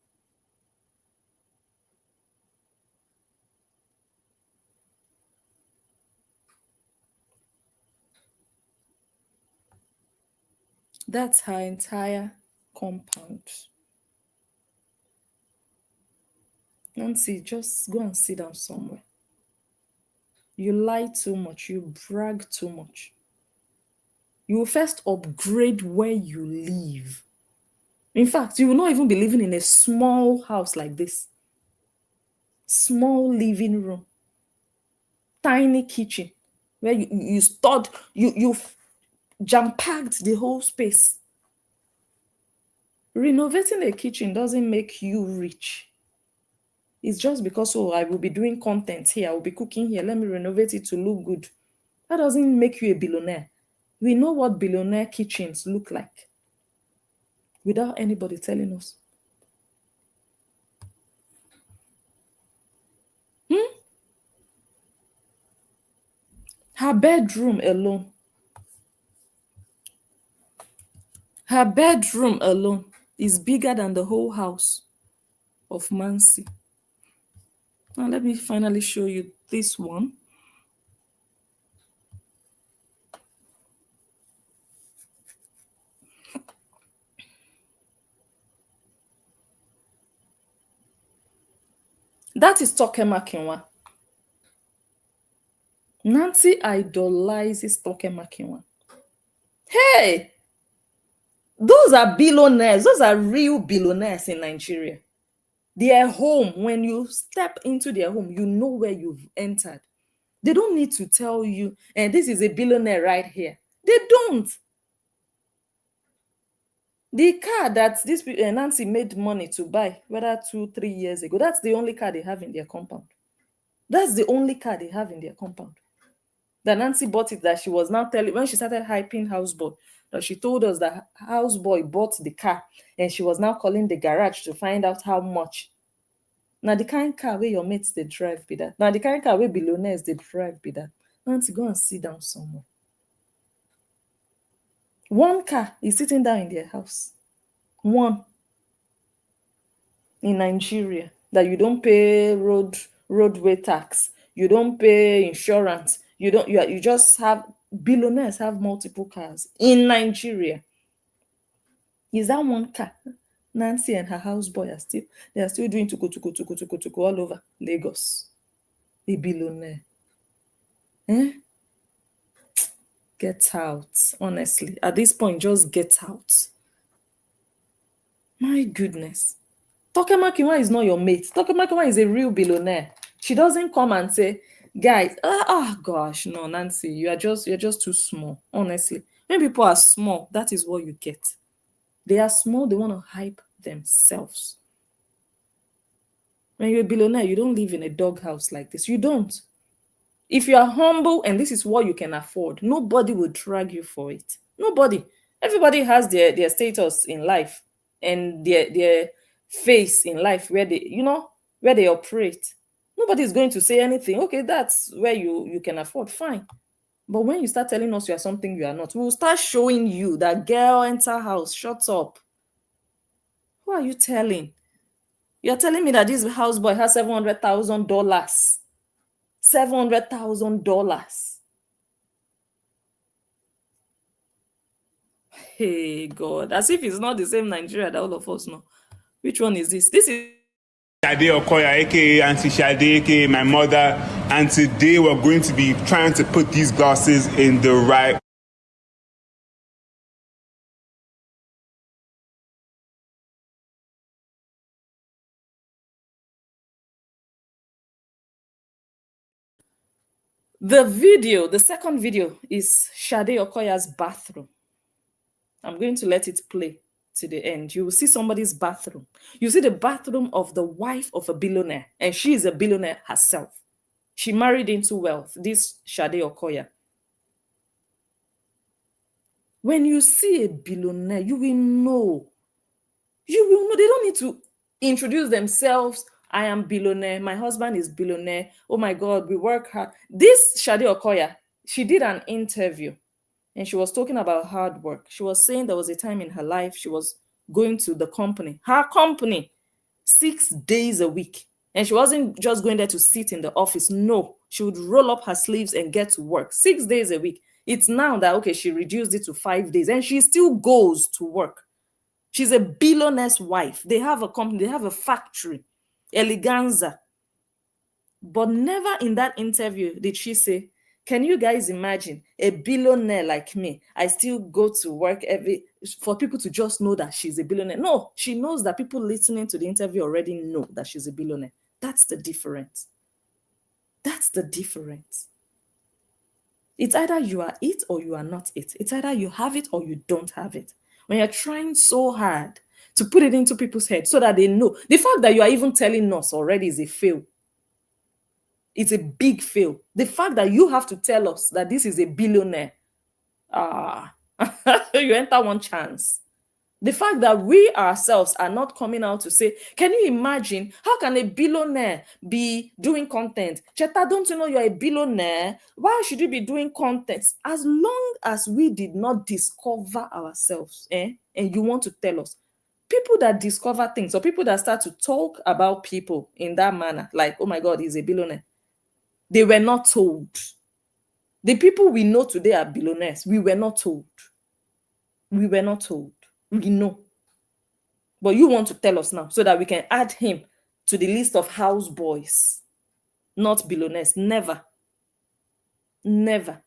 That's her entire compound. Nancy, just go and sit down somewhere. You lie too much. You brag too much. You will first upgrade where you live. In fact, you will not even be living in a small house like this. Small living room, tiny kitchen, where you stored, you've jam-packed the whole space. Renovating a kitchen doesn't make you rich. It's just because, oh, I will be doing content here, I will be cooking here, let me renovate it to look good. That doesn't make you a billionaire. We know what billionaire kitchens look like without anybody telling us. Her bedroom alone. Her bedroom alone is bigger than the whole house of Mansi. Now let me finally show you this one. That is Toke Makinwa. Nancy idolizes Toke Makinwa. Hey, those are billionaires. Those are real billionaires in Nigeria. Their home, when you step into their home, you know where you've entered. They don't need to tell you, and this is a billionaire right here. They don't. The car that this Nancy made money to buy, whether 2-3 years ago, that's the only car they have in their compound. That's the only car they have in their compound. That Nancy bought it, that she was now telling, when she started hyping houseboy, that she told us that houseboy bought the car and she was now calling the garage to find out how much. Now the kind car where your mates they drive be that. Now the kind car where billionaires they drive be that. Nancy, go and sit down somewhere. One car is sitting down in their house. One. In Nigeria, that you don't pay roadway tax, you don't pay insurance, you just have billionaires have multiple cars in Nigeria. Is that one car? Nancy and her houseboy are still doing tuku all over Lagos. A billionaire. Get out. Honestly, at this point, just get out. My goodness. Toke Makinwa is not your mate. Toke Makinwa is a real billionaire. She doesn't come and say, guys, gosh, no, Nancy, you're just too small. Honestly, when people are small, that is what you get. They are small, they want to hype themselves. When you're a billionaire, you don't live in a doghouse like this. You don't. If you are humble and this is what you can afford, nobody will drag you for it. Nobody. Everybody has their status in life and their face in life where they operate. Nobody's going to say anything. Okay, that's where you can afford, fine. But when you start telling us you are something you are not, we'll start showing you that girl, enter house, shut up. Who are you telling? You're telling me that this houseboy has $700,000. $700,000. Hey God, as if it's not the same Nigeria that all of us know. Which one is this? This is Shade Okoya, aka Auntie Shade, aka my mother, and today we're going to be trying to put these glasses in the right. the second video is Shade Okoya's bathroom. I'm going to let it play to the end. You will see somebody's bathroom. You see the bathroom of the wife of a billionaire, and she is a billionaire herself. She married into wealth, this Shade Okoya. When you see a billionaire, you will know. You will know. They don't need to introduce themselves. I am billionaire. My husband is billionaire. Oh my God, we work hard. This Shade Okoya, she did an interview and she was talking about hard work. She was saying there was a time in her life she was going to the company, her company, 6 days a week. And she wasn't just going there to sit in the office. No, she would roll up her sleeves and get to work 6 days a week. It's now that, okay, she reduced it to 5 days and she still goes to work. She's a billionaire's wife. They have a company, they have a factory, Eleganza. But never in that interview did she say, can you guys imagine a billionaire like me? I still go to work for people to just know that she's a billionaire. No, she knows that people listening to the interview already know that she's a billionaire. That's the difference. That's the difference. It's either you are it or you are not it. It's either you have it or you don't have it. When you're trying so hard to put it into people's heads so that they know, the fact that you are even telling us already is a fail. It's a big fail. The fact that you have to tell us that this is a billionaire, you enter one chance. The fact that we ourselves are not coming out to say, can you imagine, how can a billionaire be doing content? Cheta, don't you know you're a billionaire? Why should you be doing content? As long as we did not discover ourselves, and you want to tell us, people that discover things or people that start to talk about people in that manner, like, oh my God, he's a billionaire, they were not told. The people we know today are billionaires. We were not told. We were not told. We know. But you want to tell us now so that we can add him to the list of houseboys, not billionaires. Never. Never.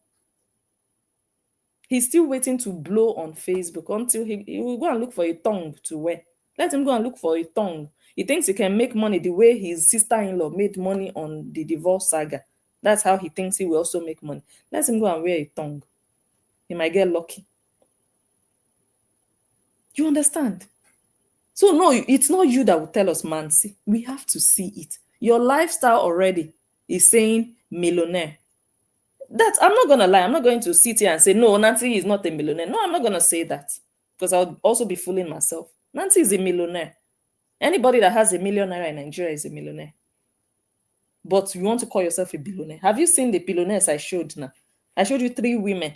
He's still waiting to blow on Facebook until he will go and look for a tongue to wear. Let him go and look for a tongue. He thinks he can make money the way his sister-in-law made money on the divorce saga. That's how he thinks he will also make money. Let him go and wear a tongue. He might get lucky. You understand? So no, it's not you that will tell us, Mansi. We have to see it. Your lifestyle already is saying millionaire. I'm not going to lie. I'm not going to sit here and say, no, Nancy is not a millionaire. No, I'm not going to say that because I'll also be fooling myself. Nancy is a millionaire. Anybody that has $1 million in Nigeria is a millionaire. But you want to call yourself a billionaire. Have you seen the billionaires I showed now? I showed you 3 women.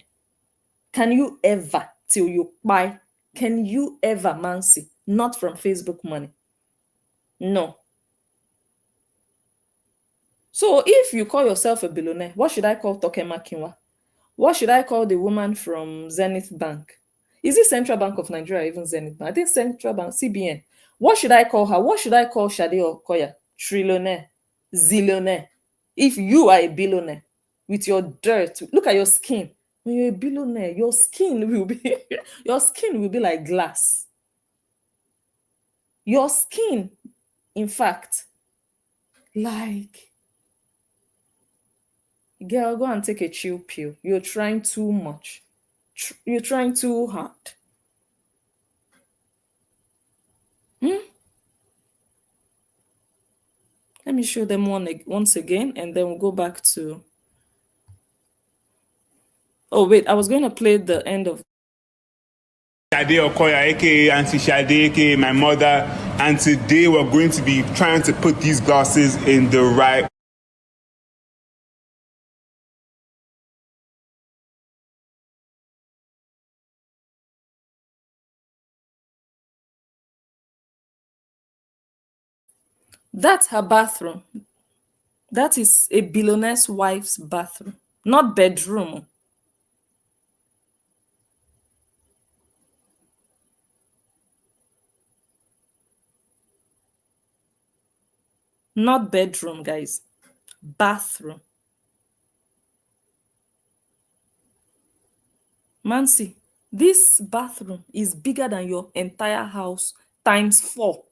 Can you ever, till you buy, can you ever, Mansi, not from Facebook money? No. So if you call yourself a billionaire, what should I call Tokema Kinwa? What should I call the woman from Zenith Bank? Is it Central Bank of Nigeria, even Zenith Bank? I think Central Bank, CBN. What should I call her? What should I call Shade Okoya? Trillionaire, zillionaire. If you are a billionaire with your dirt, look at your skin. When you're a billionaire, your skin will be your skin will be like glass. Your skin, in fact, like, girl, go and take a chill pill. You're trying too much. You're trying too hard. Let me show them once again, and then we'll go back to. Oh wait, I was going to play the end of. Shade Okoya, aka Auntie Shade, aka my mother, and today we're going to be trying to put these glasses in the right. That's her bathroom. That is a billionaire's wife's bathroom, not bedroom. Not bedroom, guys. Bathroom. Mansi, this bathroom is bigger than your entire house times 4.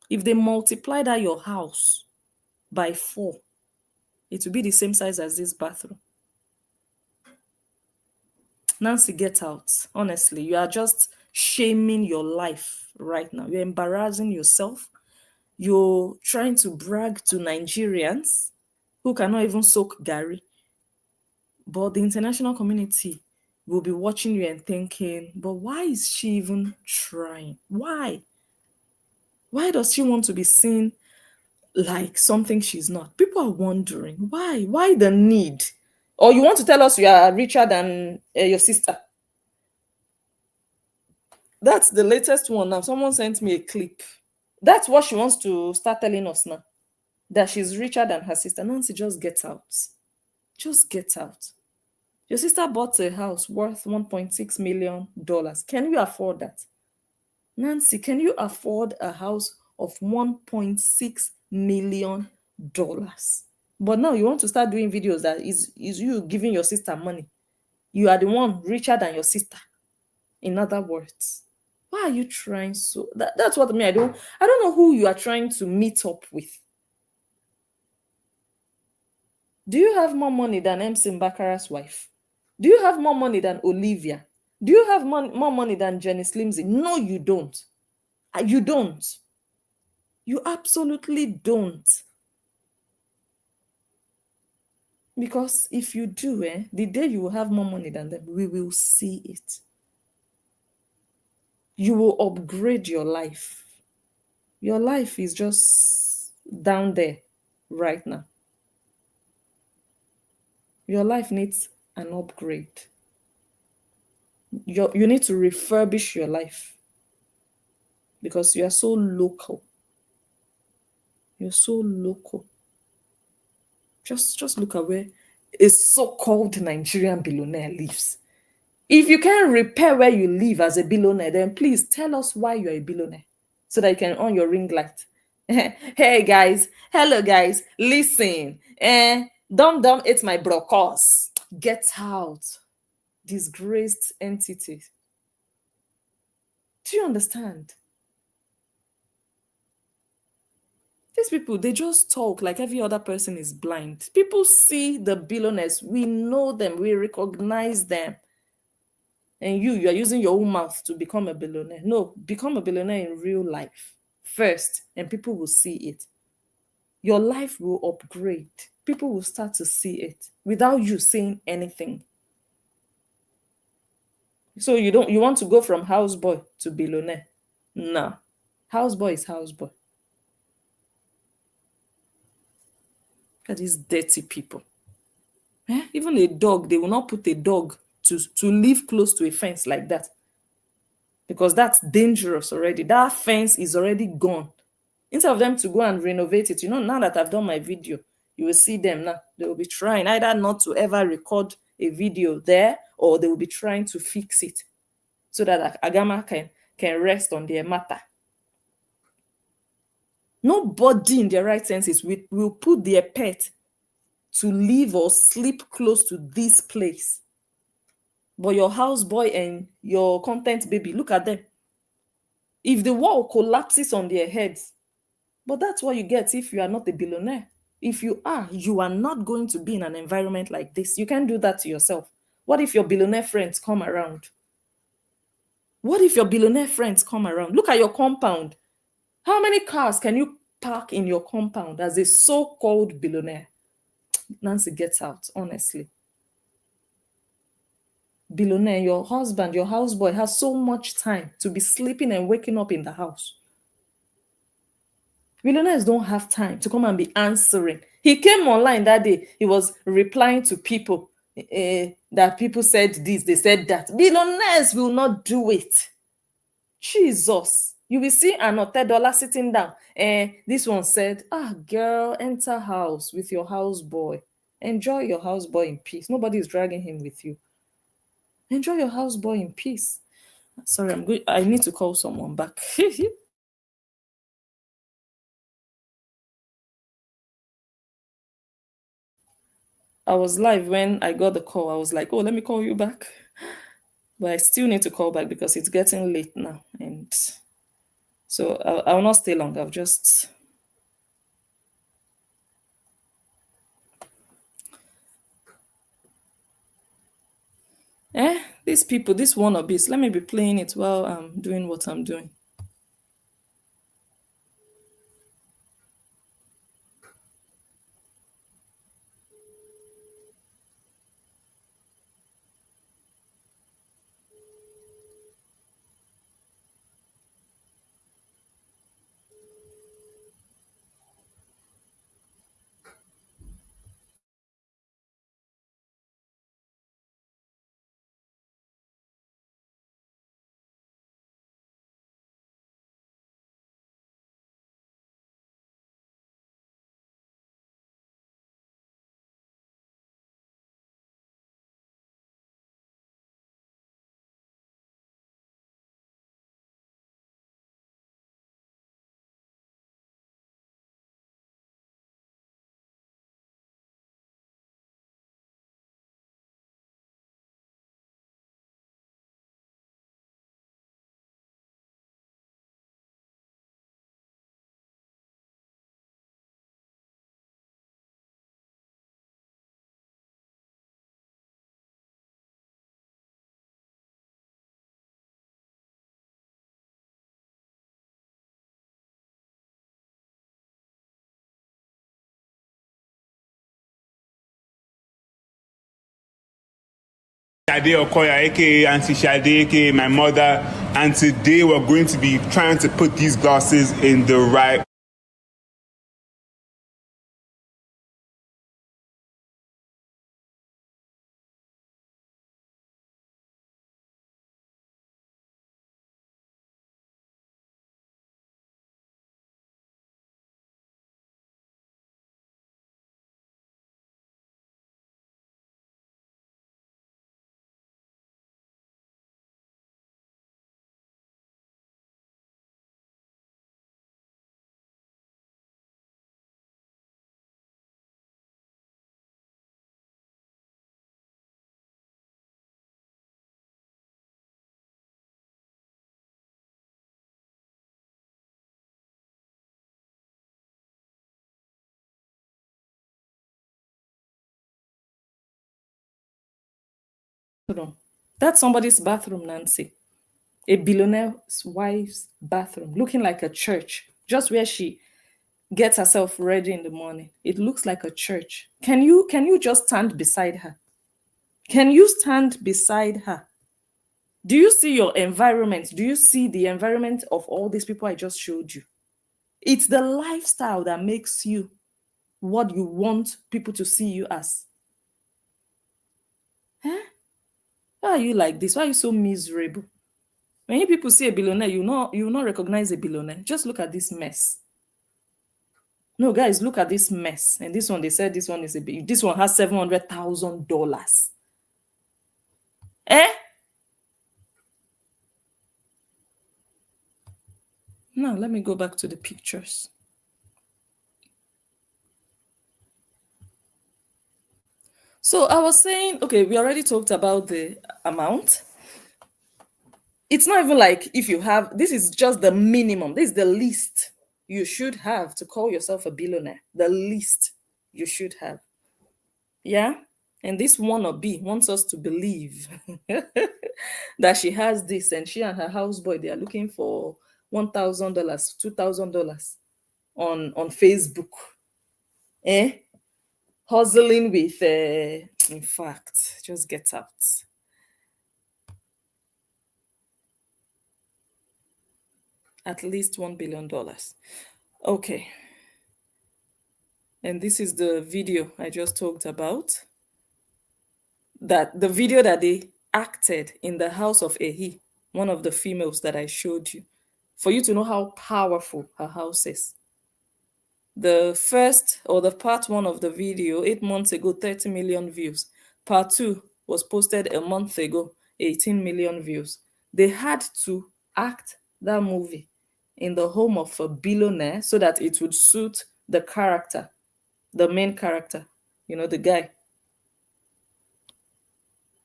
If they multiply that your house by 4, it will be the same size as this bathroom. Nancy, get out. Honestly, you are just shaming your life right now. You're embarrassing yourself. You're trying to brag to Nigerians who cannot even soak Gary. But the international community will be watching you and thinking, but why is she even trying? Why? Why does she want to be seen like something she's not? People are wondering, why? Why the need? Or you want to tell us you are richer than your sister? That's the latest one now. Someone sent me a clip. That's what she wants to start telling us now. That she's richer than her sister. Nancy, just get out. Just get out. Your sister bought a house worth $1.6 million. Can you afford that? Nancy, can you afford a house of $1.6 million? But now you want to start doing videos that is you giving your sister money. You are the one richer than your sister. In other words, why are you trying so that's what I mean. I don't know who you are trying to meet up with. Do you have more money than MC Mbakara's wife? Do you have more money than Olivia? Do you have more money than Jenny Slimsy? No, you don't. You don't. You absolutely don't. Because if you do, the day you will have more money than them, we will see it. You will upgrade your life. Your life is just down there right now. Your life needs an upgrade. You need to refurbish your life because you are so local. You're so local. Just look at where a so-called Nigerian billionaire lives. If you can't repair where you live as a billionaire, then please tell us why you're a billionaire so that you can on your ring light. Hey guys, hello guys, listen. Dum it's my brokos. Get out, disgraced entity. Do you understand? These people, they just talk like every other person is blind. People see the billionaires. We know them. We recognize them. And you are using your own mouth to become a billionaire. No, become a billionaire in real life first, and people will see it. Your life will upgrade. People will start to see it without you saying anything. So you want to go from houseboy to billionaire? No. Houseboy is houseboy. Look at these dirty people. Even a dog, they will not put a dog to live close to a fence like that, because that's dangerous already. That fence is already gone. Instead of them to go and renovate it, now that I've done my video, you will see them now. They will be trying either not to ever record a video there, or they will be trying to fix it so that Agama can rest on their matter. Nobody in their right senses will put their pet to live or sleep close to this place. But your houseboy and your content baby, look at them. If the wall collapses on their heads, but that's what you get if you are not a billionaire. If you are not going to be in an environment like this. You can't do that to yourself. What if your billionaire friends come around? What if your billionaire friends come around? Look at your compound. How many cars can you park in your compound as a so-called billionaire? Nancy, gets out, honestly. Billionaire, your husband, your houseboy has so much time to be sleeping and waking up in the house. Billionaires don't have time to come and be answering. He came online that day. He was replying to people that people said this, they said that. Billionaires will not do it. Jesus. You will see an $10 sitting down. This one said, girl, enter house with your houseboy. Enjoy your houseboy in peace. Nobody is dragging him with you. Enjoy your houseboy in peace. Sorry, I'm good. I need to call someone back. I was live when I got the call. I was like, oh, let me call you back. But I still need to call back because it's getting late now. And so I'll not stay long. I'll just... These people, these wannabes, let me be playing it while I'm doing what I'm doing. Shade Okoya, aka Auntie Shade, aka my mother, and today we're going to be trying to put these glasses in the right. Hold on. That's somebody's bathroom, Nancy. A billionaire's wife's bathroom, looking like a church, just where she gets herself ready in the morning. It looks like a church. Can you just stand beside her? Can you stand beside her? Do you see your environment? Do you see the environment of all these people I just showed you? It's the lifestyle that makes you what you want people to see you as. Huh? Why are you like this? Why are you so miserable? When you people see a billionaire, you not recognize a billionaire. Just look at this mess. No, guys, look at this mess. And this one, they said this one is this one has $700,000. Eh? Now let me go back to the pictures. So I was saying, okay, we already talked about the amount. It's not even like if you have, this is just the minimum. This is the least you should have to call yourself a billionaire. The least you should have. Yeah? And this wannabe wants us to believe that she has this, and she and her houseboy, they are looking for $1,000, $2,000 on Facebook. Eh? Hustling with, in fact, just get out. At least $1 billion. Okay. And this is the video I just talked about. That the video that they acted in the house of Ehi, one of the females that I showed you, for you to know how powerful her house is. The first or the part one of the video, 8 months ago, 30 million views. Part two was posted a month ago, 18 million views. They had to act that movie in the home of a billionaire so that it would suit the character, the main character, the guy.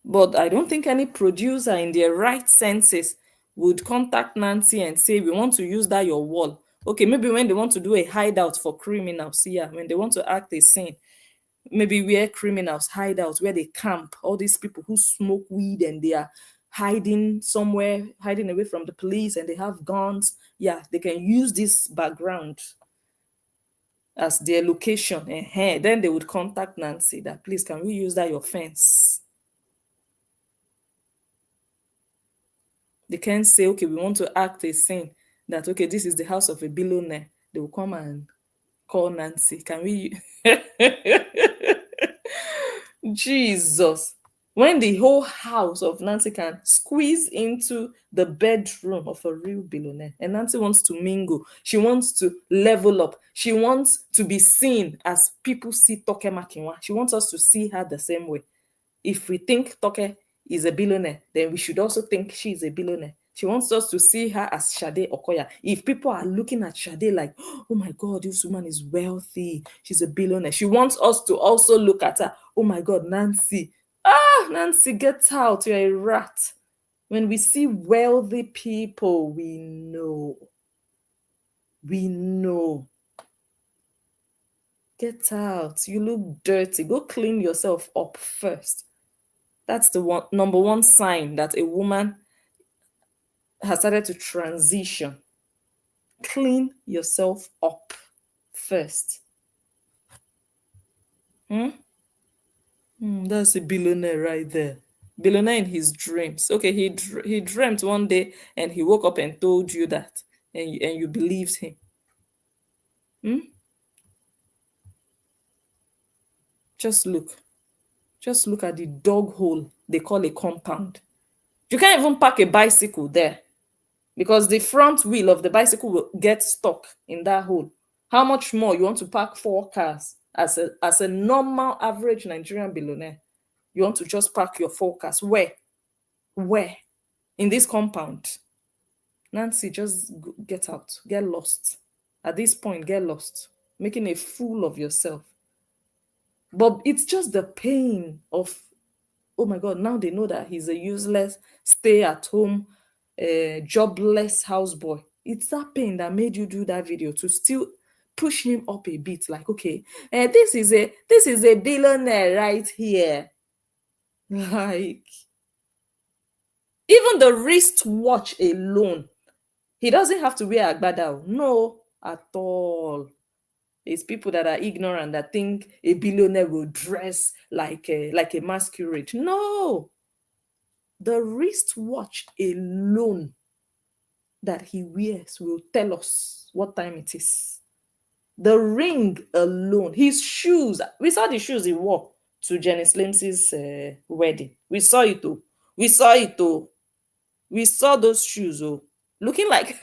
But I don't think any producer in their right senses would contact Nancy and say, we want to use that your wall. Okay, maybe when they want to do a hideout for criminals, yeah, when they want to act a scene, maybe where criminals hide out, where they camp, all these people who smoke weed and they are hiding somewhere, hiding away from the police, and they have guns. Yeah, they can use this background as their location. And then they would contact Nancy that, please, can we use that your fence? They can't say, okay, we want to act a scene that, okay, this is the house of a billionaire. They will come and call Nancy. Can we? Jesus. When the whole house of Nancy can squeeze into the bedroom of a real billionaire, and Nancy wants to mingle, she wants to level up, she wants to be seen as people see Toke Makinwa. She wants us to see her the same way. If we think Toke is a billionaire, then we should also think she is a billionaire. She wants us to see her as Shade Okoya. If people are looking at Shade like, oh my God, this woman is wealthy, she's a billionaire, she wants us to also look at her, oh my God, Nancy. Nancy, get out, you're a rat. When we see wealthy people, we know. We know. Get out. You look dirty. Go clean yourself up first. That's the number one sign that a woman has started to transition. Clean yourself up first. That's a billionaire right there. Billionaire in his dreams. Okay, he dreamt one day and he woke up and told you that, and you believed him. Hmm? Just look. Just look at the dog hole they call a compound. You can't even park a bicycle there because the front wheel of the bicycle will get stuck in that hole. How much more you want to park 4 cars as a normal average Nigerian billionaire? You want to just park your 4 cars where? Where? In this compound? Nancy, just get out, get lost. At this point, get lost, making a fool of yourself. But it's just the pain of, oh my God, now they know that he's a useless, stay at home, jobless houseboy. It's that pain that made you do that video to still push him up a bit. Like, okay, this is a billionaire right here. Like, even the wristwatch alone, he doesn't have to wear agbada. No, at all. It's people that are ignorant that think a billionaire will dress like a masquerade. No, the wristwatch alone that he wears will tell us what time it is. The ring alone, his shoes. We saw the shoes he wore to Jenny Slims's wedding. We saw it too. We saw it too. We saw those shoes, looking like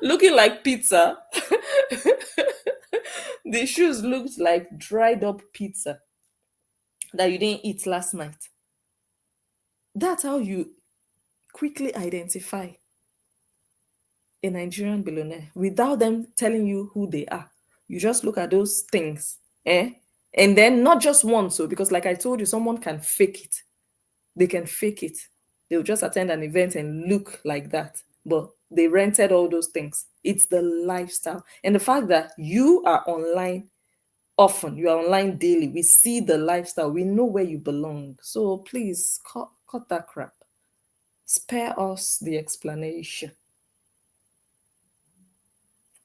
looking like pizza. The shoes looked like dried up pizza that you didn't eat last night. That's how you quickly identify a Nigerian billionaire without them telling you who they are. You just look at those things, and then not just once, because like I told you, someone can fake it. They can fake it. They'll just attend an event and look like that, but they rented all those things. It's the lifestyle. And the fact that you are online often, you are online daily, we see the lifestyle, we know where you belong. So please cut that crap. Spare us the explanation.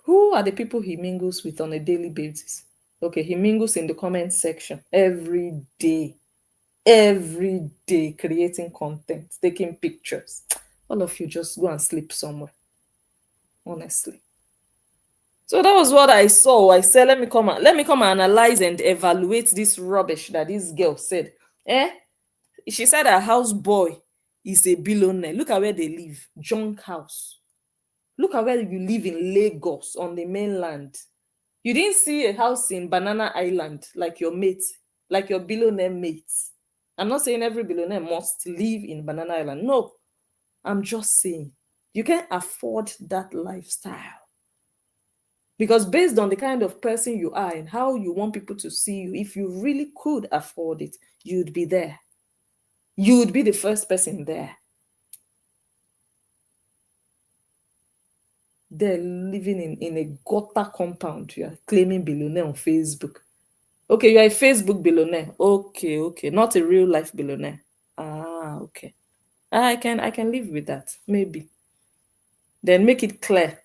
Who are the people he mingles with on a daily basis? Okay, he mingles in the comment section every day, creating content, taking pictures. All of you just go and sleep somewhere, honestly. So that was what I saw. I said, let me come and analyze and evaluate this rubbish that this girl said. She said her houseboy is a billionaire. Look at where they live, junk house. Look at where you live in Lagos on the mainland. You didn't see a house in Banana Island like your mates, like your billionaire mates. I'm not saying every billionaire must live in Banana Island. No, I'm just saying you can't afford that lifestyle. Because based on the kind of person you are and how you want people to see you, if you really could afford it, you'd be there. You would be the first person there. They're living in a gutter compound. You are claiming billionaire on Facebook. Okay, you're a Facebook billionaire. Okay. Not a real life billionaire. Okay. I can live with that, maybe. Then make it clear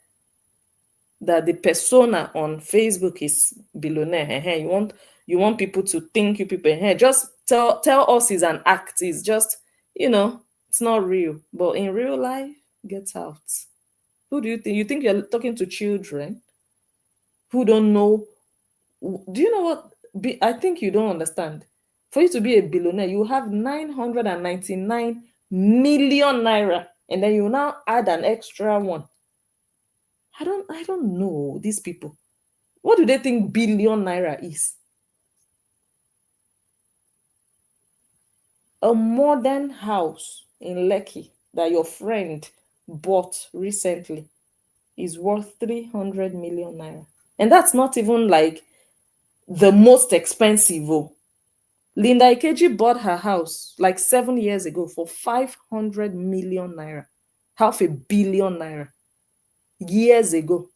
that the persona on Facebook is billionaire. You want people to think you people. Just tell us it's an act. It's just, it's not real. But in real life, get out. Who do you think? You think you're talking to children who don't know? Do you know what? I think you don't understand. For you to be a billionaire, you have 999 million naira, and then you now add an extra one. I don't know these people. What do they think billion naira is? A modern house in Lekki that your friend bought recently is worth 300 million naira. And that's not even like the most expensive. Linda Ikeji bought her house like 7 years ago for 500 million naira, 500 million naira, years ago.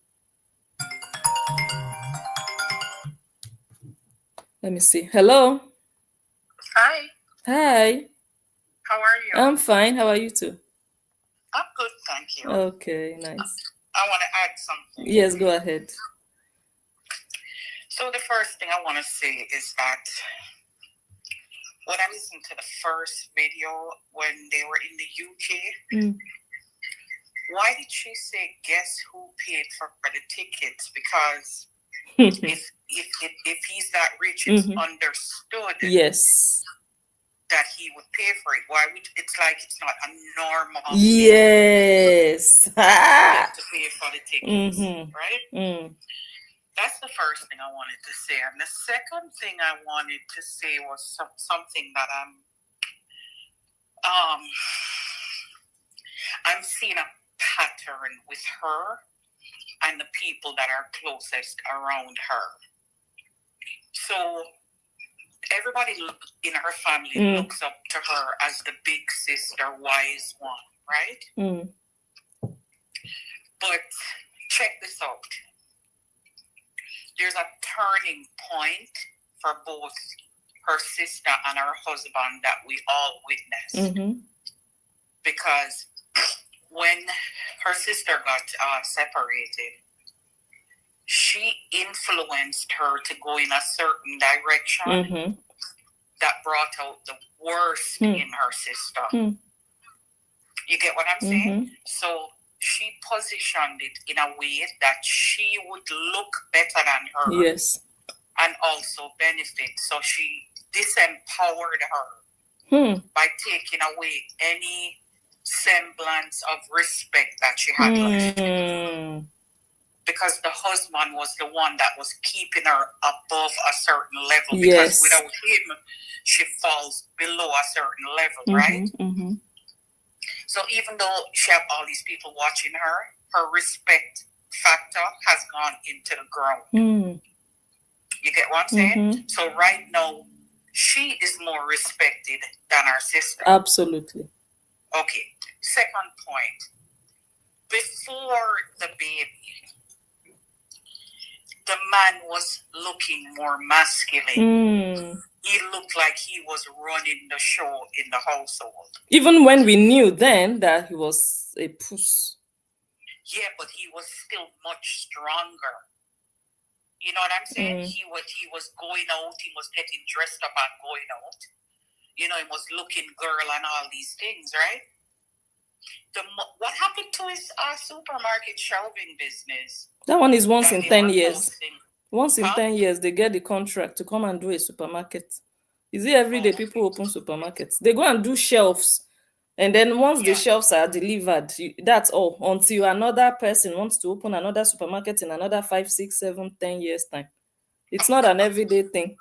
Let me see. Hello. Hi. Hi. How are you? I'm fine. How are you too? I'm good, thank you. Okay, nice. I want to add something. Yes, go ahead. So the first thing I want to say is that when I listened to the first video when they were in the UK, why did she say, guess who paid for the tickets? Because if he's that rich, it's understood that he would pay for it. Why would it's like it's not a normal yes to pay for the tickets, right? That's the first thing I wanted to say. And the second thing I wanted to say was something that I'm seeing a pattern with her and the people that are closest around her. So everybody in her family looks up to her as the big sister, wise one, right? But check this out. There's a turning point for both her sister and her husband that we all witnessed. Because when her sister got separated, she influenced her to go in a certain direction that brought out the worst in her sister. You get what I'm saying? So she positioned it in a way that she would look better than her. Yes. And also benefit. So she disempowered her by taking away any semblance of respect that she had left. Because the husband was the one that was keeping her above a certain level. Because without him, she falls below a certain level, right? So even though she have all these people watching her, her respect factor has gone into the ground. You get what I'm saying? So right now, she is more respected than her sister. Absolutely. Okay. Second point. Before the baby, the man was looking more masculine. He looked like he was running the show in the household. Even when we knew then that he was a puss. Yeah, but he was still much stronger. You know what I'm saying? He was going out. He was getting dressed up and going out. You know, he was looking girl and all these things, right? What happened to his supermarket shelving business? That one is once in 10 years. Once in 10 years, they get the contract to come and do a supermarket. Is it every day people open supermarkets? They go and do shelves. And then once the shelves are delivered, that's all. Until another person wants to open another supermarket in another 5, 6, 7, 10 years time. It's not an everyday thing.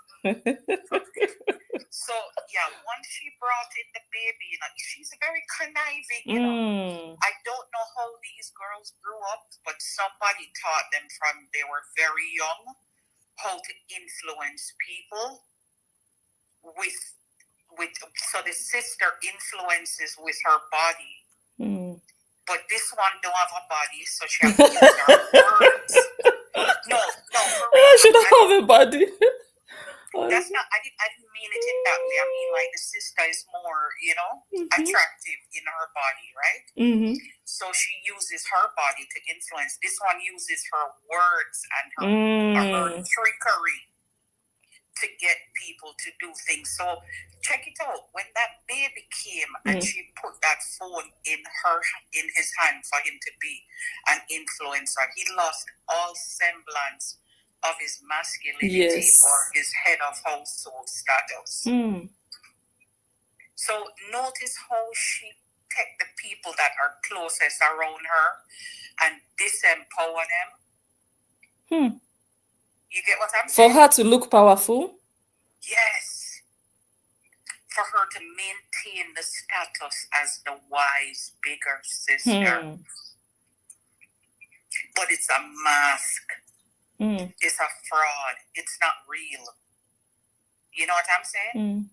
So yeah, once she brought in the baby, she's very conniving, you know. I don't know how these girls grew up, but somebody taught them from they were very young how to influence people so the sister influences with her body. But this one don't have a body, so she has to use her words. No, for real. She don't have a body. That's not. I didn't mean it in that way. I mean, like, the sister is more, attractive in her body, right? So she uses her body to influence. This one uses her words and her trickery to get people to do things. So check it out. When that baby came and she put that phone in his hand for him to be an influencer, he lost all semblance of his masculinity or his head of household status. So notice how she take the people that are closest around her and disempower them. You get what I'm saying? For her to look powerful? Yes. For her to maintain the status as the wise, bigger sister. But it's a mask. It's a fraud. It's not real. You know what I'm saying?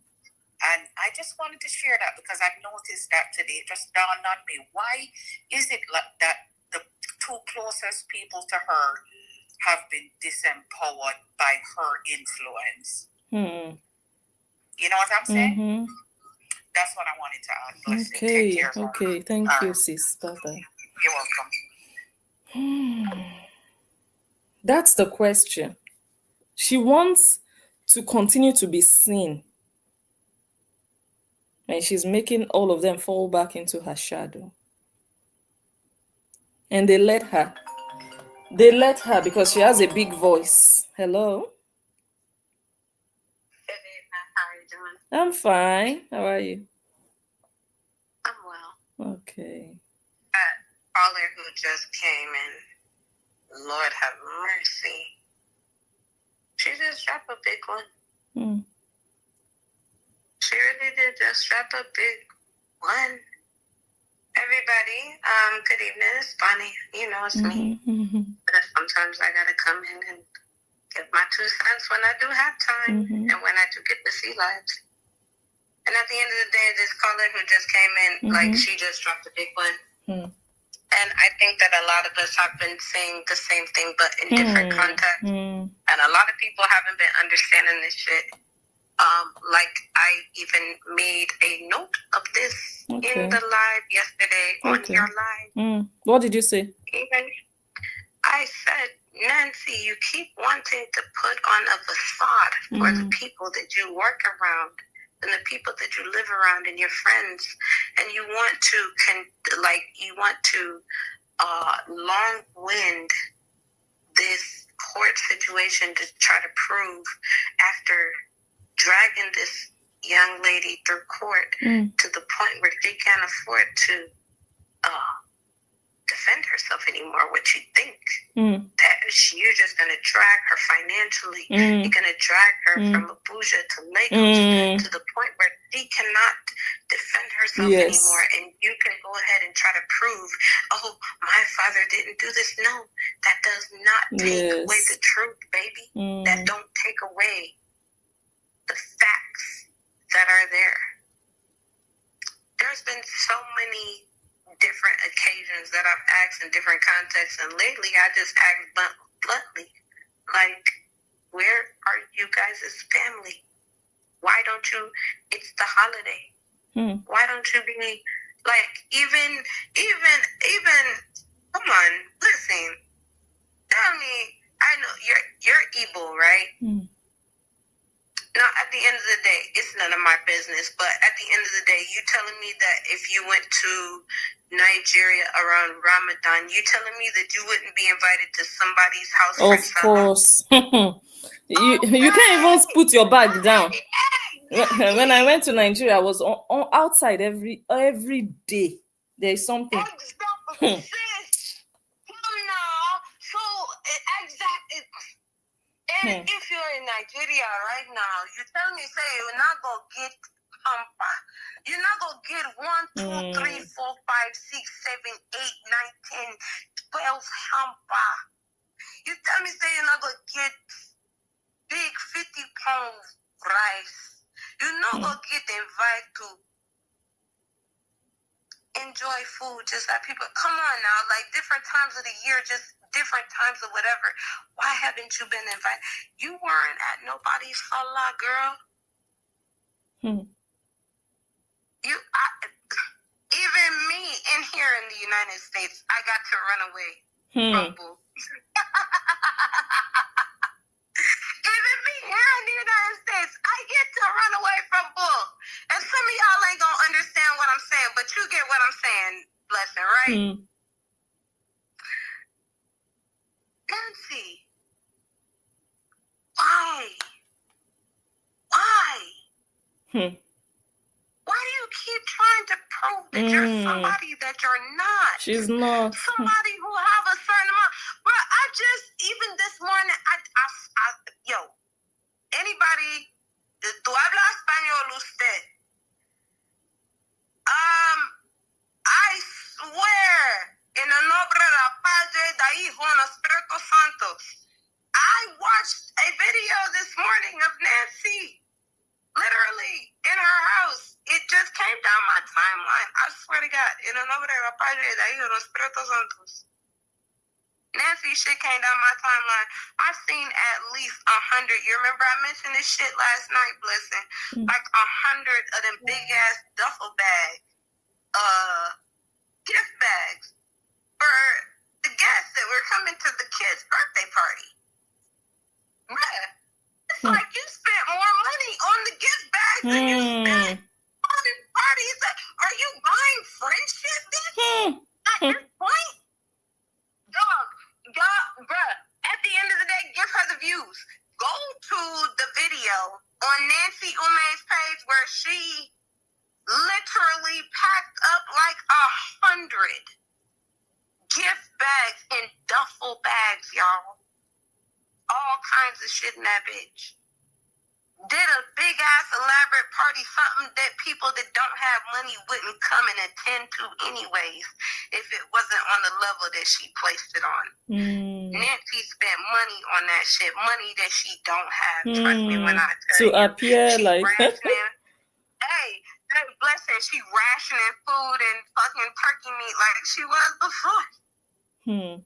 And I just wanted to share that because I've noticed that today. It just dawned on me. Why is it like that the two closest people to her have been disempowered by her influence? You know what I'm saying? That's what I wanted to add. Blessing. Okay. Take care, Okay. Thank you, sis. Bye-bye. You're welcome. That's the question. She wants to continue to be seen. And she's making all of them fall back into her shadow. And they let her. They let her because she has a big voice. Hello? How are you doing? I'm fine. How are you? I'm well. Okay. That caller who just came in, Lord have mercy. She just dropped a big one. She really did just drop a big one. Everybody, good evening. It's Bonnie. You know it's me. But sometimes I gotta come in and give my 2 cents when I do have time and when I do get to see lives. And at the end of the day, this caller who just came in, like she just dropped a big one. And I think that a lot of us have been saying the same thing, but in different contexts. And a lot of people haven't been understanding this shit. Like I even made a note of this in the live yesterday on your live. What did you say? Even I said, Nancy, you keep wanting to put on a facade for the people that you work around and the people that you live around and your friends, and you want to long wind this court situation to try to prove after dragging this young lady through court to the point where she can't afford to defend herself anymore. What you think that you're just going to drag her financially? You're going to drag her from Abuja to Lagos to the point where she cannot defend herself anymore, and you can go ahead and try to prove, oh, my father didn't do this. No, that does not take away the truth, baby. That don't take away the facts that are there. There's been so many different occasions that I've asked in different contexts, and lately I just asked bluntly, like, where are you guys' family? Why don't you, it's the holiday. Why don't you be, like, even, come on, listen, tell me, I know you're evil, right? Now, at the end of the day, it's none of my business, but at the end of the day, you telling me that if you went to Nigeria around Ramadan, you telling me that you wouldn't be invited to somebody's house for Of course. You can't even put your bag down. When I went to Nigeria, I was on outside every day. There's something. Exactly. So, exactly. And if you're in Nigeria right now, you tell me, say, you're not going to get hamper. You're not going to get 1, 2, 3, 4, 5, 6, 7, 8, 9, 10, 12 hamper. You tell me, say, you're not going to get big 50-pound rice. You're not going to get invited to enjoy food just like people. Come on now, like different times of the year, just different times of whatever. Why haven't you been invited? You weren't at nobody's salah, girl. Even me in here in the United States, I got to run away from boo. Even me here in the United States, I get to run away from boo. And some of y'all ain't gonna understand what I'm saying, but you get what I'm saying, blessing, right? Nancy, why? Why do you keep trying to prove that you're somebody that you're not? She's not. Somebody who have a certain amount. But I just, even this morning, anybody, tú habla español usted? I swear, in the nombre de la Padre, del Hijo, and Espíritu Santo, I watched a video this morning of Nancy, literally, in her house. It just came down my timeline. I swear to God, in the nombre de la Padre, del Hijo, and Espíritu Santo. Nancy shit came down my timeline. I've seen at least 100. You remember I mentioned this shit last night, Blessing? Like 100 of them big ass duffel bags, gift bags for the guests that were coming to the kids' birthday party. Bruh, it's like you spent more money on the gift bags than you spent on on Nancy Ume's page where she literally packed up like 100 gift bags in duffel bags, y'all. All kinds of shit in that bitch. Did a big ass elaborate party, something that people that don't have money wouldn't come and attend to anyways if it wasn't on the level that she placed it on. Nancy spent money on that shit, money that she don't have. Trust me when I tell you. To appear she like rationing, hey, bless her, she rationing food and fucking turkey meat like she was before. You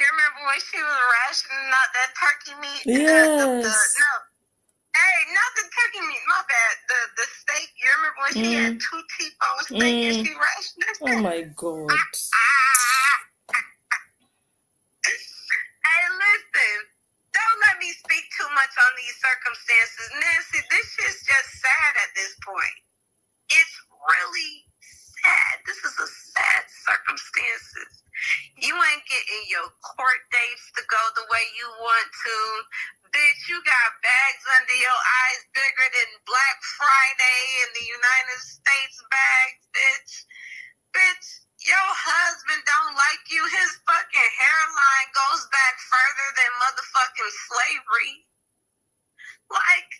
remember when she was rationing out that turkey meat? Yes. No. Hey, not the turkey meat, my bad. The steak. You remember when she had 2 T-bone steak and she rationed? Oh my God. Hey, listen. Don't let me speak too much on these circumstances. Nancy, this shit's just sad at this point. It's really sad. This is a sad circumstances. You ain't getting your court dates to go the way you want to. Bitch, you got bags under your eyes bigger than Black Friday in the United States bags, bitch. Bitch, your husband don't like you. His fucking hairline goes back further than motherfucking slavery. Like,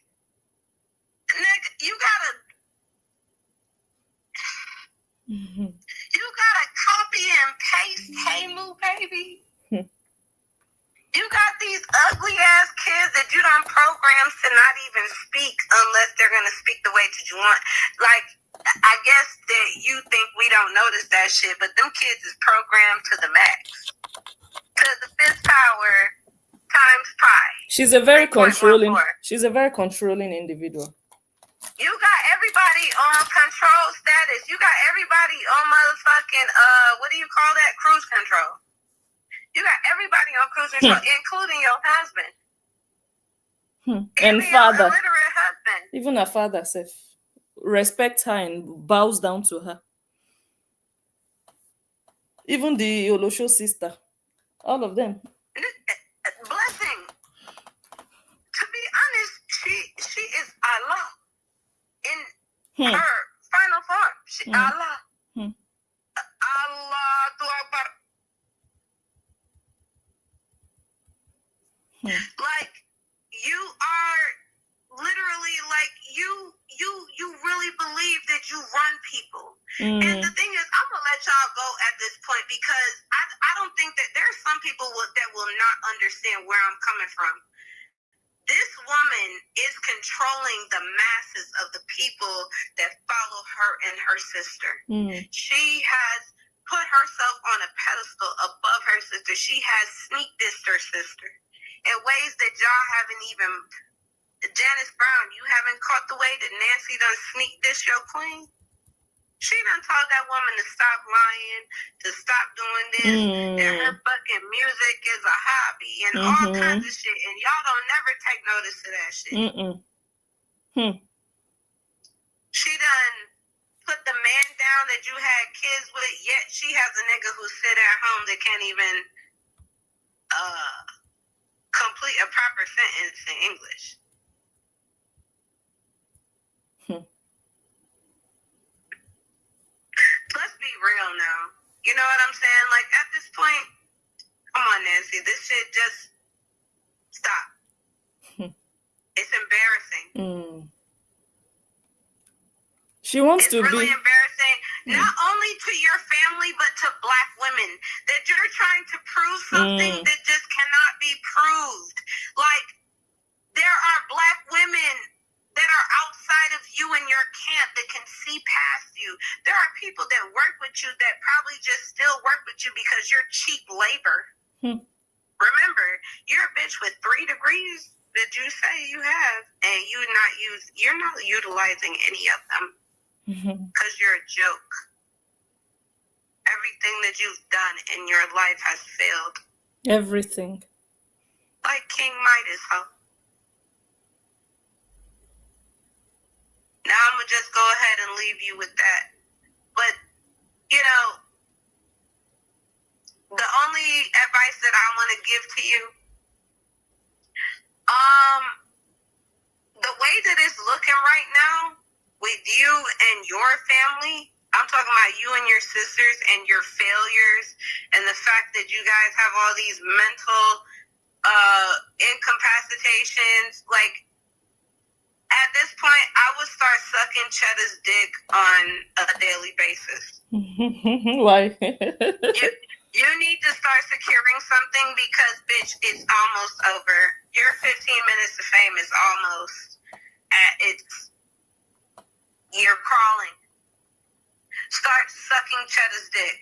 nigga, you gotta copy and paste Hey Moo Baby. You got these ugly ass kids that you done programmed to not even speak unless they're gonna speak the way that you want. Like, I guess that you think we don't notice that shit, but them kids is programmed to the max. To the 5th power times pi. She's a very controlling individual. You got everybody on control status. You got everybody on motherfucking what do you call that? Cruise control. You got everybody on cruise control, including your husband. And father. Illiterate husband. Even her father says respects her and bows down to her. Even the Olosho sister. All of them. Blessing. To be honest, she is Allah in her final form. Allah. Allah Akbar. Like, you are literally like you really believe that you run people. And the thing is, I'm gonna let y'all go at this point because I don't think that there's some people that will not understand where I'm coming from. This woman is controlling the masses of the people that follow her and her sister. She has put herself on a pedestal above her sister. She has sneak dissed her sister in ways that y'all haven't even. Janice Brown, you haven't caught the way that Nancy done sneak diss your queen? She done told that woman to stop lying, to stop doing this, that her fucking music is a hobby and all kinds of shit, and y'all don't never take notice of that shit. She done put the man down that you had kids with, yet she has a nigga who sit at home that can't even complete a proper sentence in English. Let's be real now. You know what I'm saying? Like, at this point, come on, Nancy, this shit just stop. It's embarrassing. She wants it's to really be embarrassing, not only to your family, but to Black women, that you're trying to prove something that just cannot be proved. Like, there are Black women that are outside of you and your camp that can see past you. There are people that work with you that probably just still work with you because you're cheap labor. Remember, you're a bitch with 3 degrees that you say you have, and you're not utilizing any of them because you're a joke. Everything that you've done in your life has failed. everything. Like King Midas, huh? Now I'm going to just go ahead and leave you with that. But, you know, the only advice that I want to give to you, the way that it's looking right now with you and your family, I'm talking about you and your sisters and your failures and the fact that you guys have all these mental incapacitations. Like, at this point, I would start sucking Cheddar's dick on a daily basis. Why? You need to start securing something because, bitch, it's almost over. Your 15 minutes of fame is almost at its. You're crawling. Start sucking Cheddar's dick,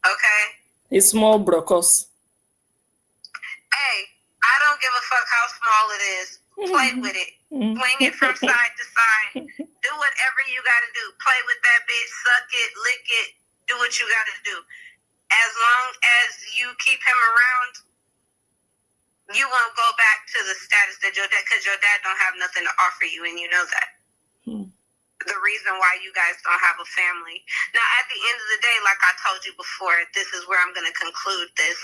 okay? It's small brocos. Hey, I don't give a fuck how small it is. Play with it. Swing it from side to side. Do whatever you gotta do. Play with that bitch. Suck it. Lick it. Do what you gotta do. As long as you keep him around, you won't go back to the status that your dad, because your dad don't have nothing to offer you, and you know that. The reason why you guys don't have a family. Now, at the end of the day, like I told you before, this is where I'm going to conclude this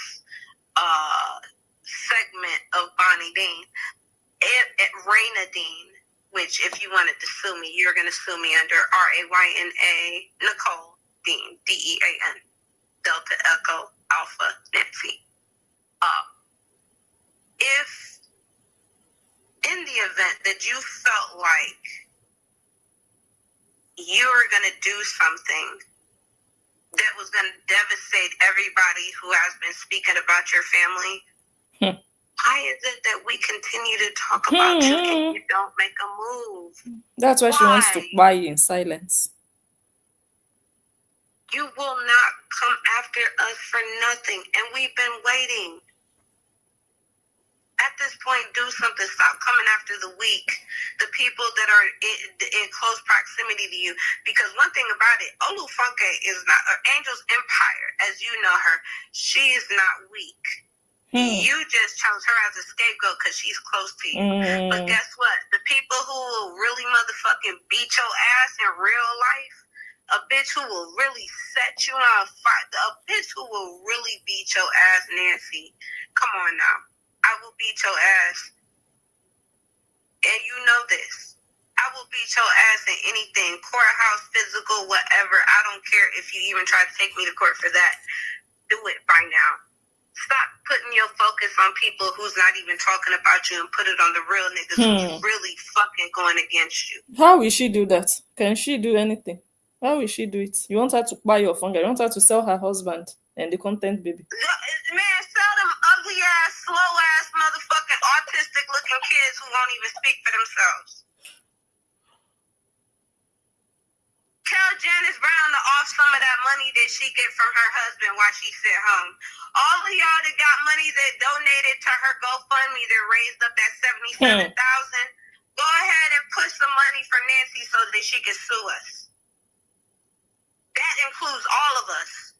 segment of Bonnie Dean. Raina Dean, which if you wanted to sue me, you're going to sue me under RAYNA Nicole Dean, DEAN, Delta Echo Alpha Nancy. If in the event that you felt like you were going to do something that was going to devastate everybody who has been speaking about your family, why is it that we continue to talk about you and you don't make a move? That's why she wants to buy you in silence. You will not come after us for nothing, and we've been waiting. At this point, do something. Stop coming after the weak, the people that are in close proximity to you. Because one thing about it, Olufunke is not, Angel's Empire, as you know her, she is not weak. You just chose her as a scapegoat because she's close to you. But guess what? The people who will really motherfucking beat your ass in real life, a bitch who will really set you on fire, a bitch who will really beat your ass, Nancy. Come on now. I will beat your ass. And you know this. I will beat your ass in anything. Courthouse, physical, whatever. I don't care if you even try to take me to court for that. Do it by now. Stop putting your focus on people who's not even talking about you and put it on the real niggas who's really fucking going against you. How will she do that? Can she do anything? How will she do it? You want her to buy your phone? You want her to sell her husband and the content baby? Man, sell them ugly ass, slow ass, motherfucking autistic looking kids who won't even speak for themselves. Tell Janice Brown to off some of that money that she get from her husband while she sit home. All of y'all that got money that donated to her GoFundMe that raised up that $77,000, go ahead and push some money for Nancy so that she can sue us. That includes all of us.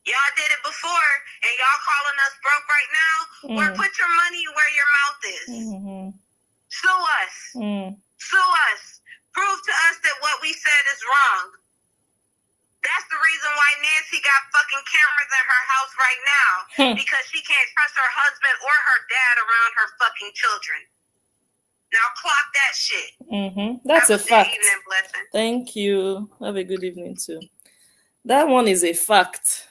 Y'all did it before, and y'all calling us broke right now. Well, put your money where your mouth is. Sue us. Sue us. Prove to us that what we said is wrong. That's the reason why Nancy got fucking cameras in her house right now. Because she can't trust her husband or her dad around her fucking children. Now clock that shit. That's a fact. Good evening, Blessing. Thank you. Have a good evening too. That one is a fact.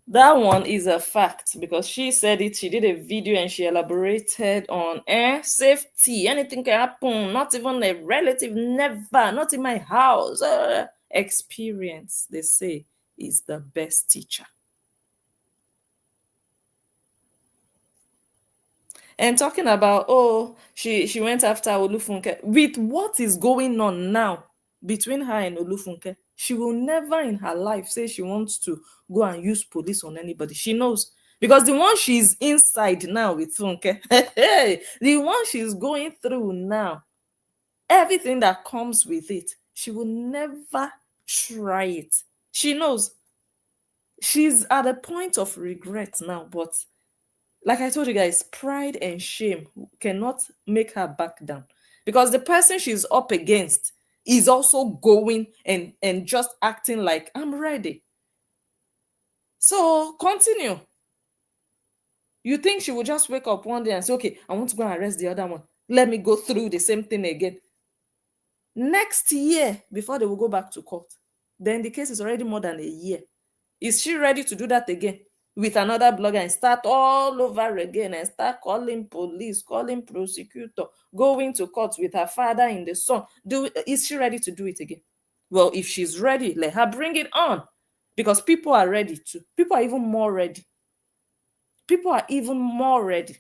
That one is a fact because she said it. She did a video and she elaborated on safety. Anything can happen. Not even a relative. Never. Not in my house. Experience, they say, is the best teacher. And talking about, she went after Olufunke. With what is going on now between her and Olufunke, she will never in her life say she wants to go and use police on anybody. She knows. Because the one she's inside now with Funke, the one she's going through now, everything that comes with it, she will never try it. She knows. She's at a point of regret now, but like I told you guys, pride and shame cannot make her back down because the person she's up against is also going and just acting like, I'm ready. So continue. You think she will just wake up one day and say, okay, I want to go and arrest the other one. Let me go through the same thing again. Next year, before they will go back to court, then the case is already more than a year. Is she ready to do that again with another blogger and start all over again and start calling police, calling prosecutor, going to court with her father in the sun? Is she ready to do it again? Well, if she's ready, let her bring it on, because people are ready too. People are even more ready. People are even more ready.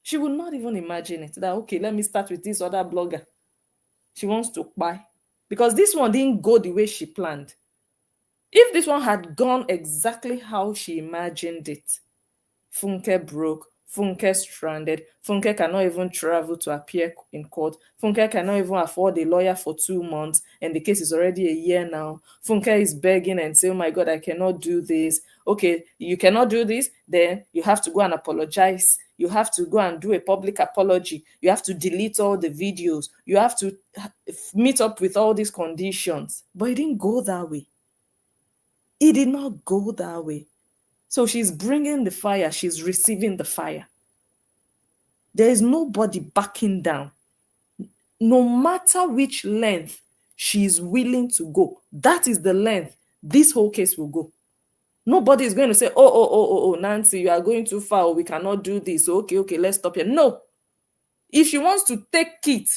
She would not even imagine it, that, okay, let me start with this other blogger. She wants to buy, because this one didn't go the way she planned. If this one had gone exactly how she imagined it, Funke broke, Funke stranded, Funke cannot even travel to appear in court, Funke cannot even afford a lawyer for 2 months, and the case is already a year now. Funke is begging and saying, oh my God, I cannot do this. Okay, you cannot do this, then you have to go and apologize. You have to go and do a public apology. You have to delete all the videos. You have to meet up with all these conditions. But it didn't go that way. It did not go that way. So she's bringing the fire, she's receiving the fire. There is nobody backing down. No matter which length she's willing to go, that is the length this whole case will go. Nobody is going to say, oh, Nancy, you are going too far, we cannot do this. Okay, let's stop here. No. If she wants to take it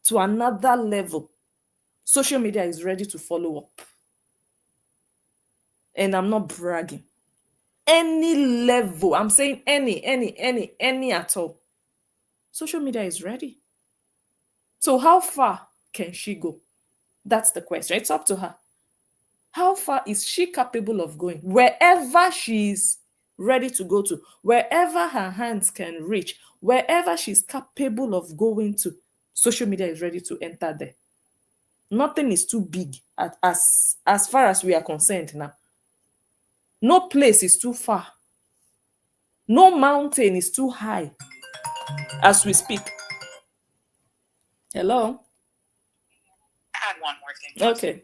to another level, social media is ready to follow up. And I'm not bragging. Any level, I'm saying any at all, social media is ready. So how far can she go? That's the question. It's up to her. How far is she capable of going? Wherever she's ready to go to, wherever her hands can reach, wherever she's capable of going to, social media is ready to enter there. Nothing is too big as far as we are concerned now. No place is too far. No mountain is too high as we speak. Hello? I had one more thing. Okay.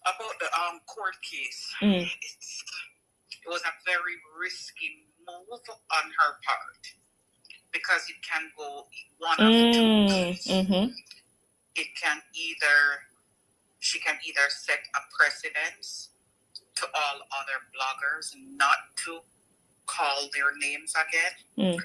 About the court case. It was a very risky move on her part, because it can go one of two ways. It can she can either set a precedence to all other bloggers not to call their names again.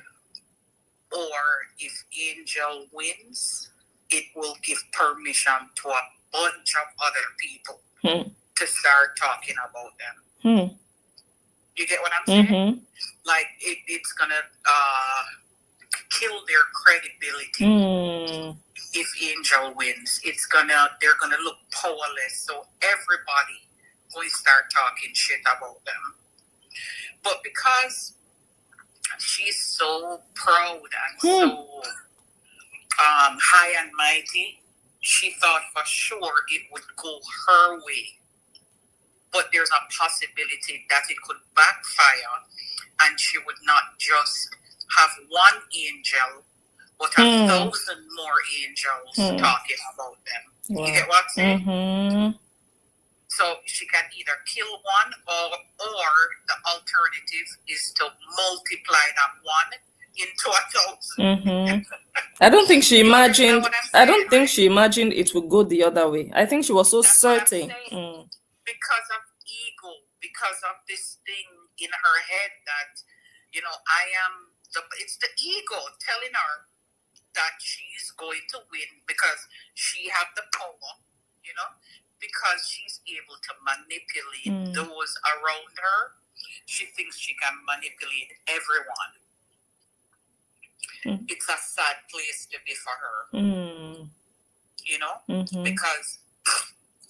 Or if Angel wins, it will give permission to a bunch of other people to start talking about them. You get what I'm saying? Like it's gonna kill their credibility. If Angel wins, they're gonna look powerless. So everybody will start talking shit about them. But because she's so proud and so high and mighty, she thought for sure it would go her way. But there's a possibility that it could backfire, and she would not just have one angel, but 1,000 more angels talking about them. Wow. You get what I'm saying? So she can either kill one, or the alternative is to multiply that one into 1,000. I don't think she imagined. I don't think she imagined it would go the other way. I think she was so certain. Because of ego, because of this thing in her head that, it's the ego telling her that she's going to win because she has the power, because she's able to manipulate those around her. She thinks she can manipulate everyone. It's a sad place to be for her. Because,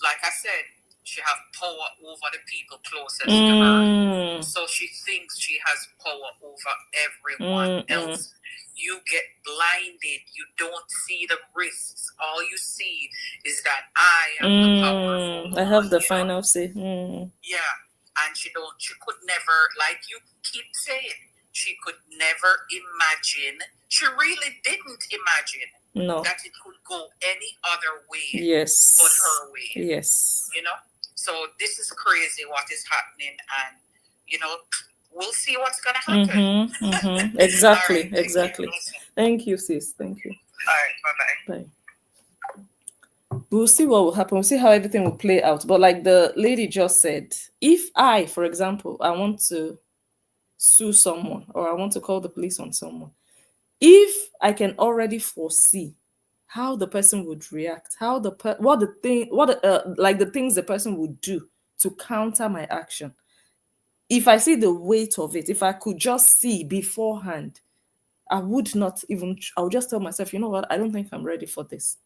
like I said, she has power over the people closest to her. So she thinks she has power over everyone else. You get blinded. You don't see the risks. All you see is that I am the powerful one. I have the final say. Yeah. And she could never, like you keep saying, she could never imagine. She really didn't imagine that it could go any other way but her way. Yes. So this is crazy what is happening. And, we'll see what's going to happen. Exactly, All right, exactly. Thank you, sis. Thank you. All right, bye-bye. Bye. We'll see what will happen. We'll see how everything will play out. But like the lady just said, if I, for example, I want to sue someone or I want to call the police on someone, if I can already foresee how the person would react, how what the thing, what like the things the person would do to counter my action, if I see the weight of it, if I could just see beforehand, I would not even, I would just tell myself, you know what, I don't think I'm ready for this.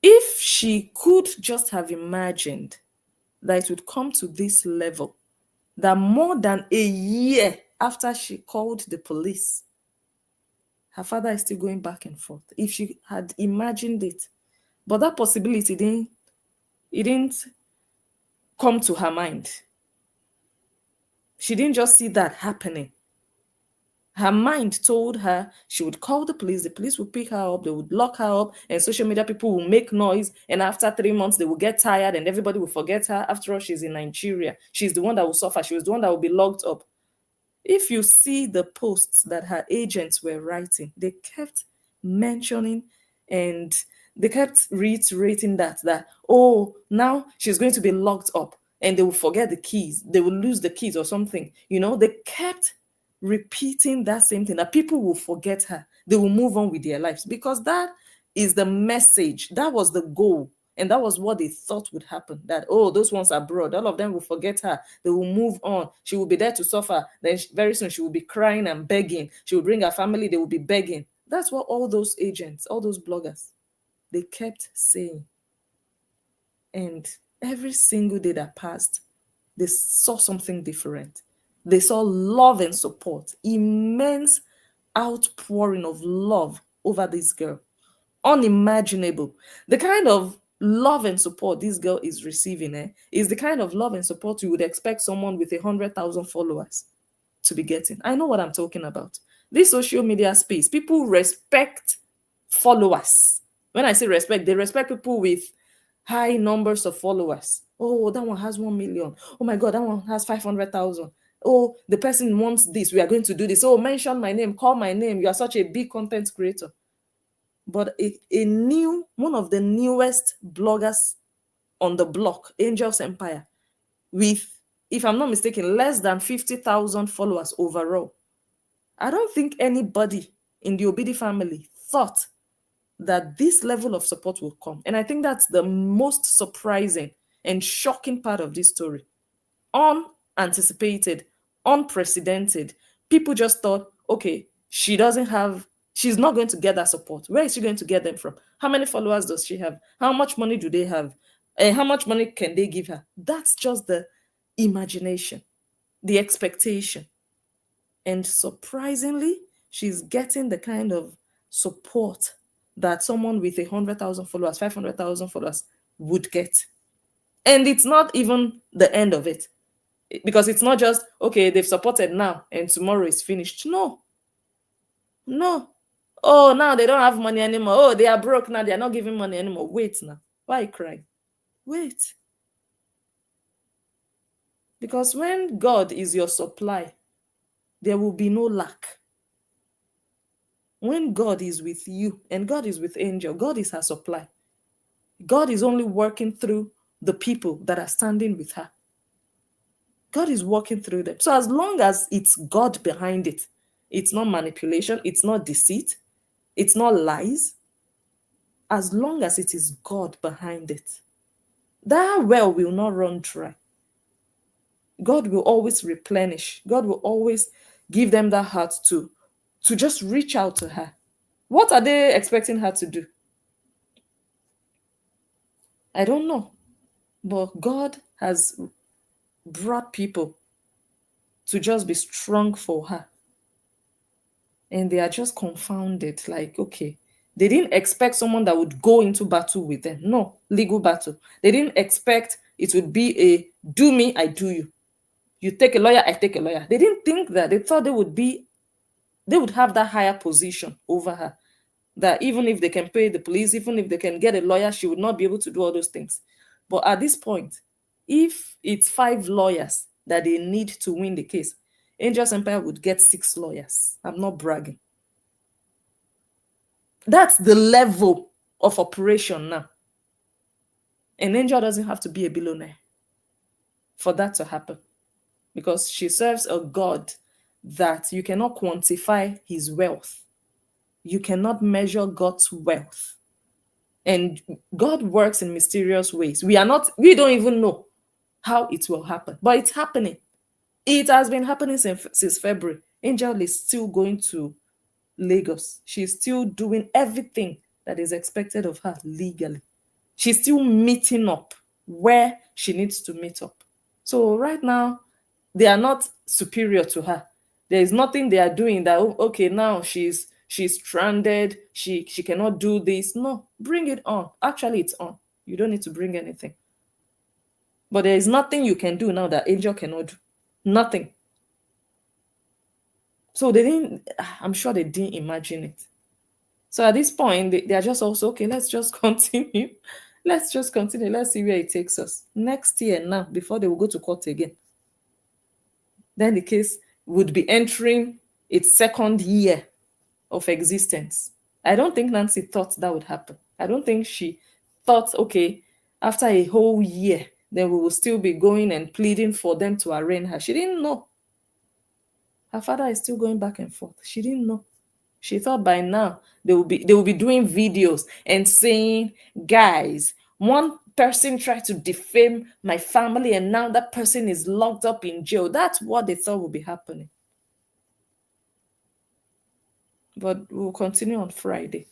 If she could just have imagined that it would come to this level, that more than a year after she called the police, her father is still going back and forth. If she had imagined it, but that possibility didn't come to her mind. She didn't just see that happening. Her mind told her she would call the police would pick her up, they would lock her up, and social media people will make noise. And after 3 months, they will get tired and everybody will forget her. After all, she's in Nigeria. She's the one that will suffer. She was the one that will be locked up. If you see the posts that her agents were writing, they kept mentioning and they kept reiterating that, oh, now she's going to be locked up and they will forget the keys. They will lose the keys or something. You know, they kept repeating that same thing, that people will forget her. They will move on with their lives because that is the message. That was the goal. And that was what they thought would happen, that, oh, those ones abroad, all of them will forget her. They will move on. She will be there to suffer. Then very soon she will be crying and begging. She will bring her family. They will be begging. That's what all those agents, all those bloggers, they kept saying. And every single day that passed, they saw something different. They saw love and support, immense outpouring of love over this girl. Unimaginable. The kind of love and support this girl is receiving is the kind of love and support you would expect someone with 100,000 followers to be getting. I know what I'm talking about. This social media space, people respect followers. When I say respect, they respect people with high numbers of followers. Oh, that one has 1 million. Oh my God, that one has 500,000. Oh, the person wants this. We are going to do this. Oh, mention my name, call my name. You are such a big content creator. But one of the newest bloggers on the block, Angel's Empire, with, if I'm not mistaken, less than 50,000 followers overall. I don't think anybody in the Obidi family thought that this level of support will come. And I think that's the most surprising and shocking part of this story. Unanticipated, unprecedented. People just thought, okay, she's not going to get that support. Where is she going to get them from? How many followers does she have? How much money do they have? And how much money can they give her? That's just the imagination, the expectation. And surprisingly, she's getting the kind of support that someone with 100,000 followers, 500,000 followers would get. And it's not even the end of it, because it's not just, okay, they've supported now and tomorrow is finished. No. Oh, now they don't have money anymore. Oh, they are broke now. They are not giving money anymore. Wait now. Why cry? Wait. Because when God is your supply, there will be no lack. When God is with you and God is with Angel, God is her supply. God is only working through the people that are standing with her. God is working through them. So as long as it's God behind it, it's not manipulation, it's not deceit, it's not lies. As long as it is God behind it, that well will not run dry. God will always replenish. God will always give them that heart to just reach out to her. What are they expecting her to do? I don't know. But God has brought people to just be strong for her. And they are just confounded. Like, okay, they didn't expect someone that would go into battle with them. No, legal battle. They didn't expect it would be a do me, I do you. You take a lawyer, I take a lawyer. They didn't think that. They thought they would have that higher position over her. That even if they can pay the police, even if they can get a lawyer, she would not be able to do all those things. But at this point, if it's 5 lawyers that they need to win the case, Angel's Empire would get 6 lawyers. I'm not bragging. That's the level of operation now. An angel doesn't have to be a billionaire for that to happen, because she serves a God that you cannot quantify his wealth. You cannot measure God's wealth. And God works in mysterious ways. We don't even know how it will happen, but it's happening. It has been happening since February. Angel is still going to Lagos. She's still doing everything that is expected of her legally. She's still meeting up where she needs to meet up. So right now, they are not superior to her. There is nothing they are doing that, okay, now she's stranded, she cannot do this. No, bring it on. Actually, it's on. You don't need to bring anything. But there is nothing you can do now that Angel cannot do. Nothing. So I'm sure they didn't imagine it. So at this point, they are just also, okay, let's just continue. Let's just continue. Let's see where it takes us. Next year now, before they will go to court again, then the case would be entering its 2nd year of existence. I don't think Nancy thought that would happen. I don't think she thought, okay, after a whole year, then we will still be going and pleading for them to arraign her. She didn't know. Her father is still going back and forth. She didn't know. She thought by now they will be doing videos and saying, guys, one person tried to defame my family and now that person is locked up in jail. That's what they thought would be happening. But we'll continue on Friday.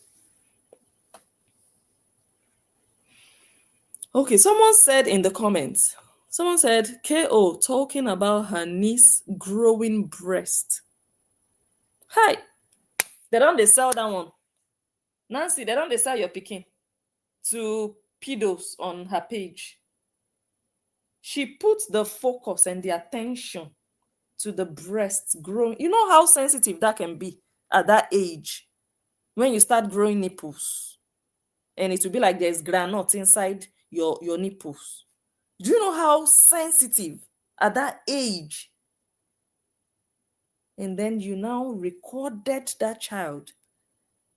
Okay, someone said in the comments, KO talking about her niece growing breast. Hi, they sell that one. Nancy, they sell your pikin to pedos on her page. She put the focus and the attention to the breasts growing. You know how sensitive that can be at that age when you start growing nipples, and it will be like there's granite inside your nipples. Do you know how sensitive at that age? And then you now recorded that child.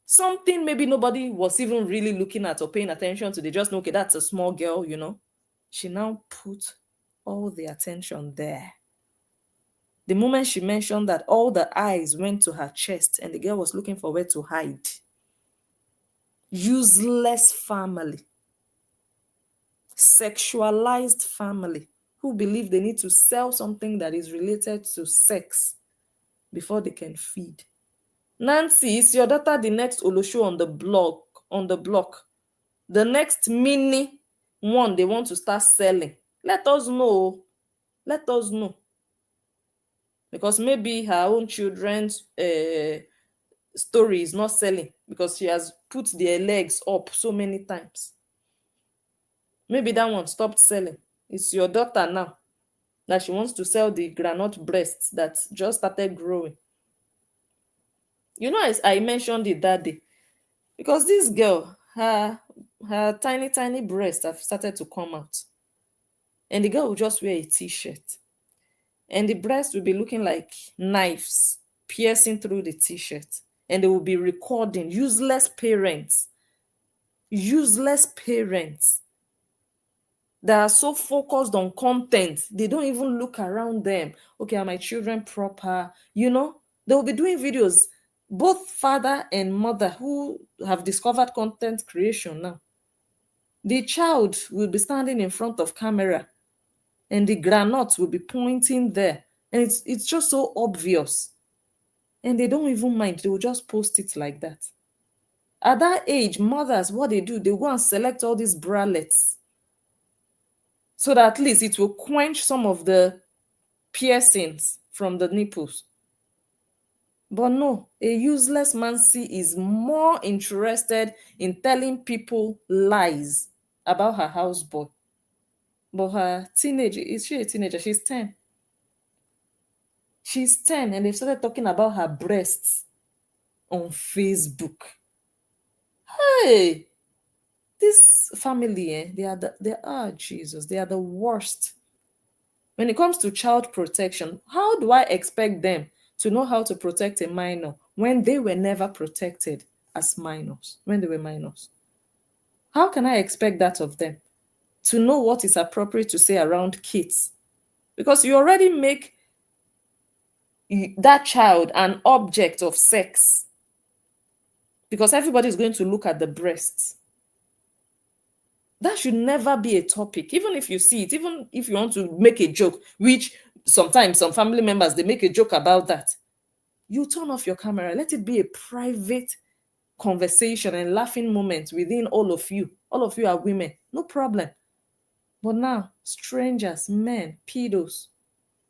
Something maybe nobody was even really looking at or paying attention to. They just know, okay, that's a small girl, you know. She now put all the attention there. The moment she mentioned that, all the eyes went to her chest and the girl was looking for where to hide. Useless family. Sexualized family who believe they need to sell something that is related to sex before they can feed. Nancy, is your daughter the next Olosho on the block? The next mini one they want to start selling? Let us know. Let us know. Because maybe her own children's story is not selling because she has put their legs up so many times. Maybe that one stopped selling. It's your daughter now that she wants to sell the granite breasts that just started growing. You know, as I mentioned it that day, because this girl, her tiny breasts have started to come out, and the girl will just wear a t-shirt, and the breast will be looking like knives piercing through the t-shirt, and they will be recording. Useless parents that are so focused on content, they don't even look around them. Okay, are my children proper? You know, they will be doing videos. Both father and mother who have discovered content creation now, the child will be standing in front of camera and the granite will be pointing there, and it's just so obvious, and they don't even mind. They will just post it like that. At that age, mothers, what they do, they go and select all these bralettes so that at least it will quench some of the piercings from the nipples. But no, a useless Nancy is more interested in telling people lies about her houseboy. But her teenager, is she a teenager? She's 10. She's 10 and they've started talking about her breasts on Facebook. Hey, this family, they are Jesus, they are the worst. When it comes to child protection, how do I expect them to know how to protect a minor when they were never protected as minors, when they were minors? How can I expect that of them? To know what is appropriate to say around kids? Because you already make that child an object of sex, because everybody is going to look at the breasts. That should never be a topic, even if you see it, even if you want to make a joke, which sometimes some family members, they make a joke about that. You turn off your camera, let it be a private conversation and laughing moment within all of you. All of you are women, no problem. But now, strangers, men, pedos,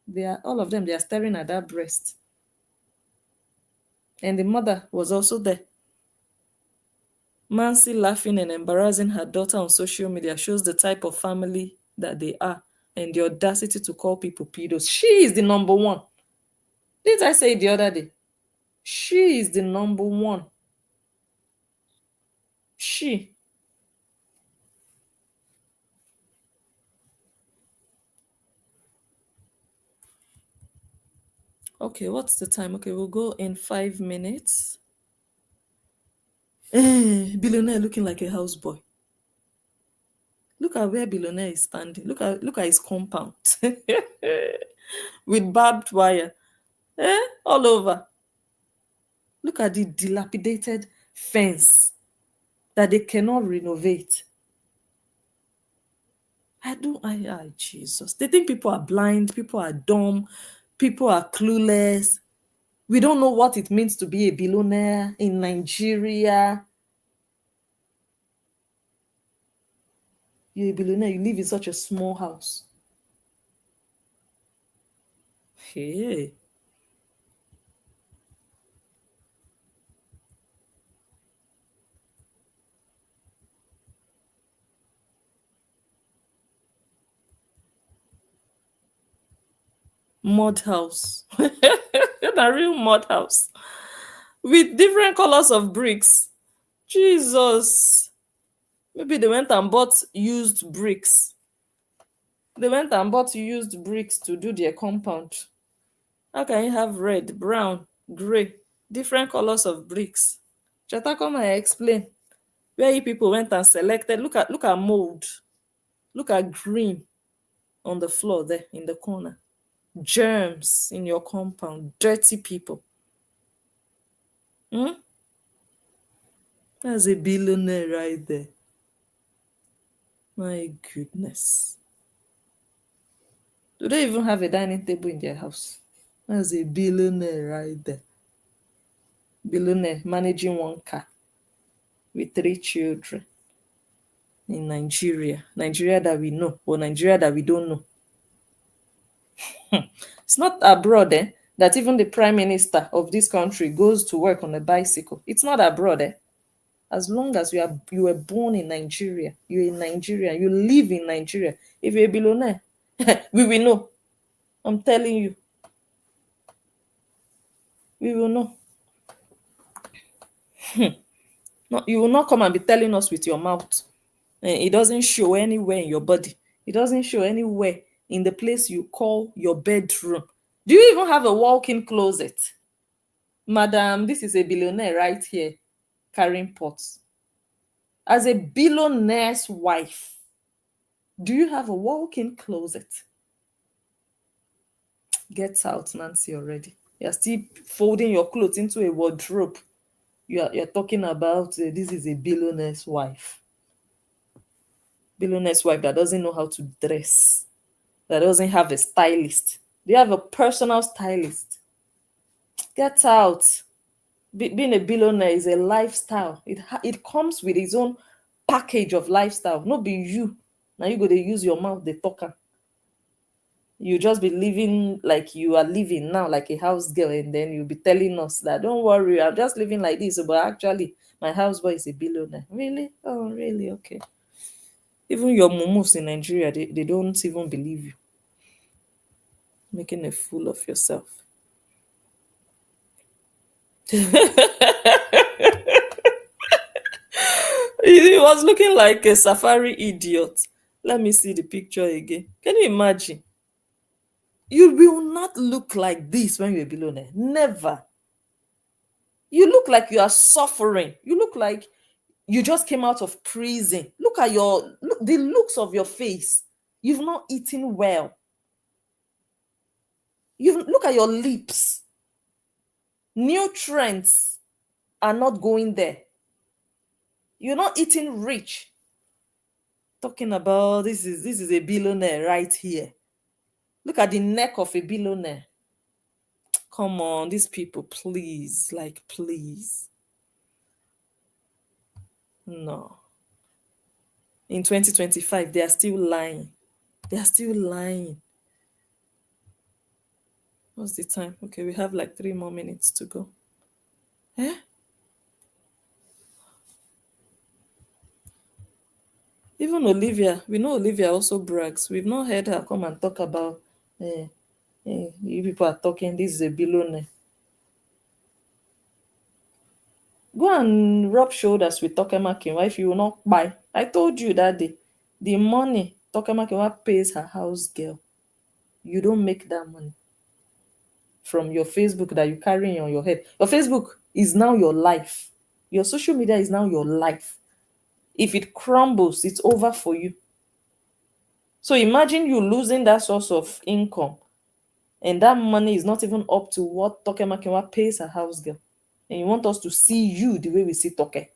they are all of them, they are staring at that breast. And the mother was also there. Mansi laughing and embarrassing her daughter on social media shows the type of family that they are and the audacity to call people pedos. She is the number one. Didn't I say it the other day? She is the number one. She. Okay, what's the time? Okay, we'll go in 5 minutes. Billionaire looking like a houseboy. Look at where Billionaire is standing. Look at his compound. With barbed wire. All over. Look at the dilapidated fence that they cannot renovate. Jesus. They think people are blind, people are dumb, people are clueless. We don't know what it means to be a billionaire in Nigeria. You're a billionaire, you live in such a small house. Hey. Mud house. A real mud house. With different colors of bricks. Jesus. Maybe they went and bought used bricks. They went and bought used bricks to do their compound. How can you have red, brown, gray, different colors of bricks? Chata, come and explain where you people went and selected. Look at mold. Look at green on the floor there in the corner. Germs in your compound. Dirty people. That's a billionaire right there. My goodness. Do they even have a dining table in their house? That's a billionaire right there. Billionaire managing one car with 3 children in Nigeria. Nigeria that we know, or Nigeria that we don't know. It's not abroad, that even the prime minister of this country goes to work on a bicycle. It's not abroad, As long as you were born in Nigeria, you're in Nigeria, you live in Nigeria. If you're a billionaire, we will know. I'm telling you. We will know. No, you will not come and be telling us with your mouth. It doesn't show anywhere in your body. It doesn't show anywhere in the place you call your bedroom. Do you even have a walk-in closet? Madam, this is a billionaire right here carrying pots. As a billionaire's wife, do you have a walk-in closet? Get out, Nancy, already. You're still folding your clothes into a wardrobe. You're talking about this is a billionaire's wife. Billionaire's wife that doesn't know how to dress, that doesn't have a stylist. Do you have a personal stylist? Get out. Being a billionaire is a lifestyle. It comes with its own package of lifestyle. Not be you. Now you go to use your mouth, the talker. You just be living like you are living now, like a house girl, and then you'll be telling us that don't worry, I'm just living like this, but actually my houseboy is a billionaire. Really? Oh, really? Okay. Even your mumus in Nigeria, they don't even believe you. Making a fool of yourself. He was looking like a safari idiot. Let me see the picture again. Can you imagine? You will not look like this when you're a billionaire. Never. You look like you are suffering. You look like you just came out of prison. Look at the looks of your face. You've not eaten well. You look at your lips. Nutrients are not going there. You're not eating rich. Talking about this is a billionaire right here. Look at the neck of a billionaire. Come on, these people, please, like, please. No. In 2025, they are still lying. They are still lying. What's the time? Okay, we have like 3 more minutes to go. Eh? Even Olivia, we know Olivia also brags. We've not heard her come and talk about, you people are talking, this is a billionaire. Go and rub shoulders with Tokema Kinwa if you will not buy. I told you that day, the money Tokema Kinwa pays her house girl, you don't make that money from your Facebook that you carry on your head. Your Facebook is now your life. Your social media is now your life. If it crumbles, it's over for you. So imagine you losing that source of income, and that money is not even up to what Toke Makinwa pays her house girl. And you want us to see you the way we see Toke.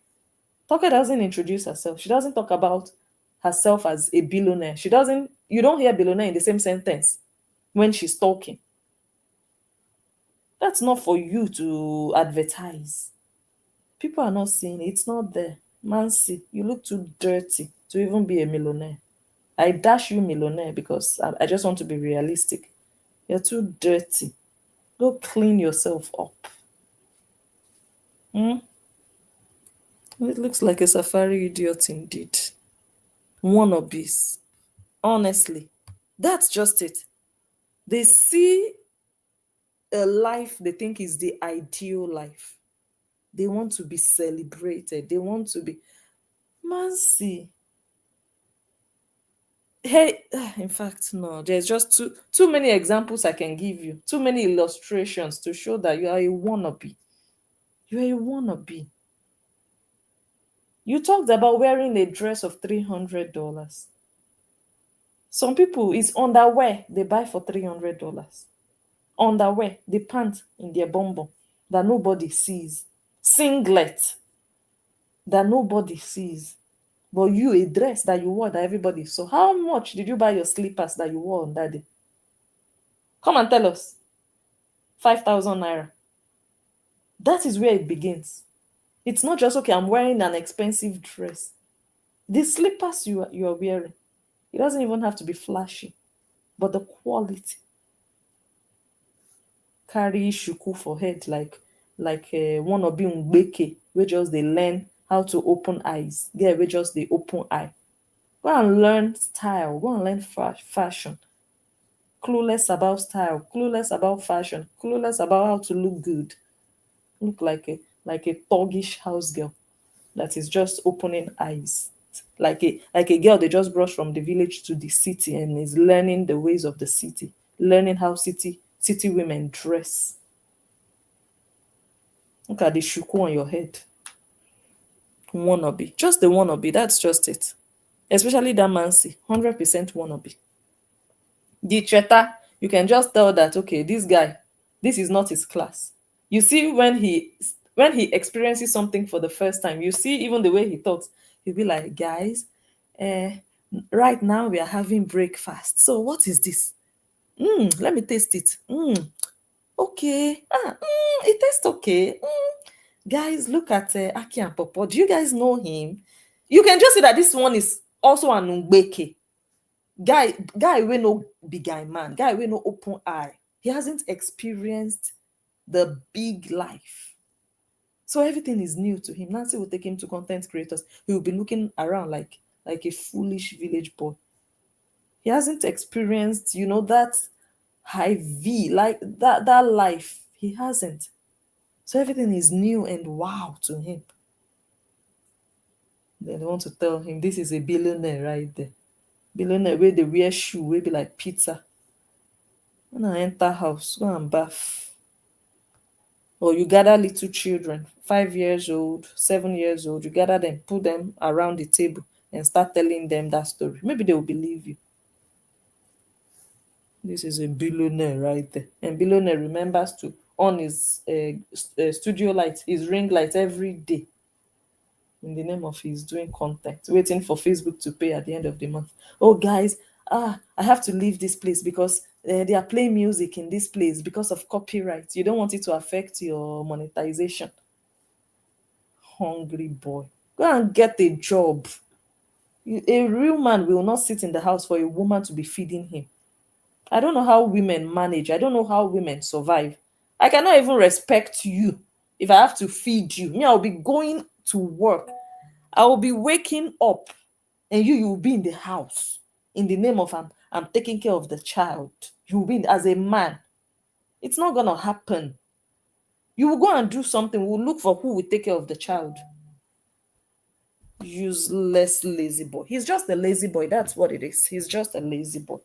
Toke doesn't introduce herself. She doesn't talk about herself as a billionaire. You don't hear billionaire in the same sentence when she's talking. That's not for you to advertise. People are not seeing it. It's not there. Mansi, you look too dirty to even be a millionaire. I dash you millionaire because I just want to be realistic. You're too dirty. Go clean yourself up. Hmm? It looks like a safari idiot indeed. Wannabes. Honestly, that's just it. They see a life they think is the ideal life. They want to be celebrated. They want to be. Mansi. Hey, in fact, no, there's just too many examples I can give you, too many illustrations to show that you are a wannabe. You are a wannabe. You talked about wearing a dress of $300. Some people, it's underwear they buy for $300. Underwear, the pants in their bum bum that nobody sees. Singlet that nobody sees. But you, a dress that you wore that everybody saw. How much did you buy your slippers that you wore on that day? Come and tell us. 5,000 naira. That is where it begins. It's not just, okay, I'm wearing an expensive dress. The slippers you are wearing, it doesn't even have to be flashy, but the quality. Carry shuku for head like one of being mbeke, we just they learn how to open eyes. Yeah, we just they open eye. Go and learn style. Go and learn fashion. Clueless about style, clueless about fashion, clueless about how to look good. Look like a thuggish house girl that is just opening eyes. Like a girl they just brought from the village to the city and is learning the ways of the city, learning how city women dress. Look at the shuku on your head. Wannabe. Just the wannabe. That's just it. Especially that Mansi. 100% wannabe. The Cheta, you can just tell that, okay, this guy, this is not his class. You see when he experiences something for the first time, you see even the way he talks, he'll be like, guys, uh, right now we are having breakfast. So what is this? Let me taste it. Okay. It tastes okay. Guys, look at Aki and Popo. Do you guys know him? You can just see that this one is also an Umbeke. Guy we no big guy man. Guy we no open eye. He hasn't experienced the big life. So everything is new to him. Nancy will take him to content creators. He will be looking around like a foolish village boy. He hasn't experienced, that high V, like that life. He hasn't. So everything is new and wow to him. Then they want to tell him this is a billionaire right there. Billionaire where they wear shoe, will be like pizza. When I enter house, go and bath. Or you gather little children, 5 years old, 7 years old, you gather them, put them around the table and start telling them that story. Maybe they will believe you. This is a billionaire right there. And billionaire remembers to on his studio light, his ring light every day in the name of his doing content, waiting for Facebook to pay at the end of the month. Oh, guys, I have to leave this place because they are playing music in this place because of copyright. You don't want it to affect your monetization. Hungry boy. Go and get a job. A real man will not sit in the house for a woman to be feeding him. I don't know how women manage. I don't know how women survive. I cannot even respect you if I have to feed you. Me, I'll be going to work. I will be waking up and you will be in the house in the name of I'm taking care of the child. You will be as a man. It's not gonna happen. You will go and do something. We'll look for who will take care of the child. Useless lazy boy. He's just a lazy boy. That's what it is. He's just a lazy boy.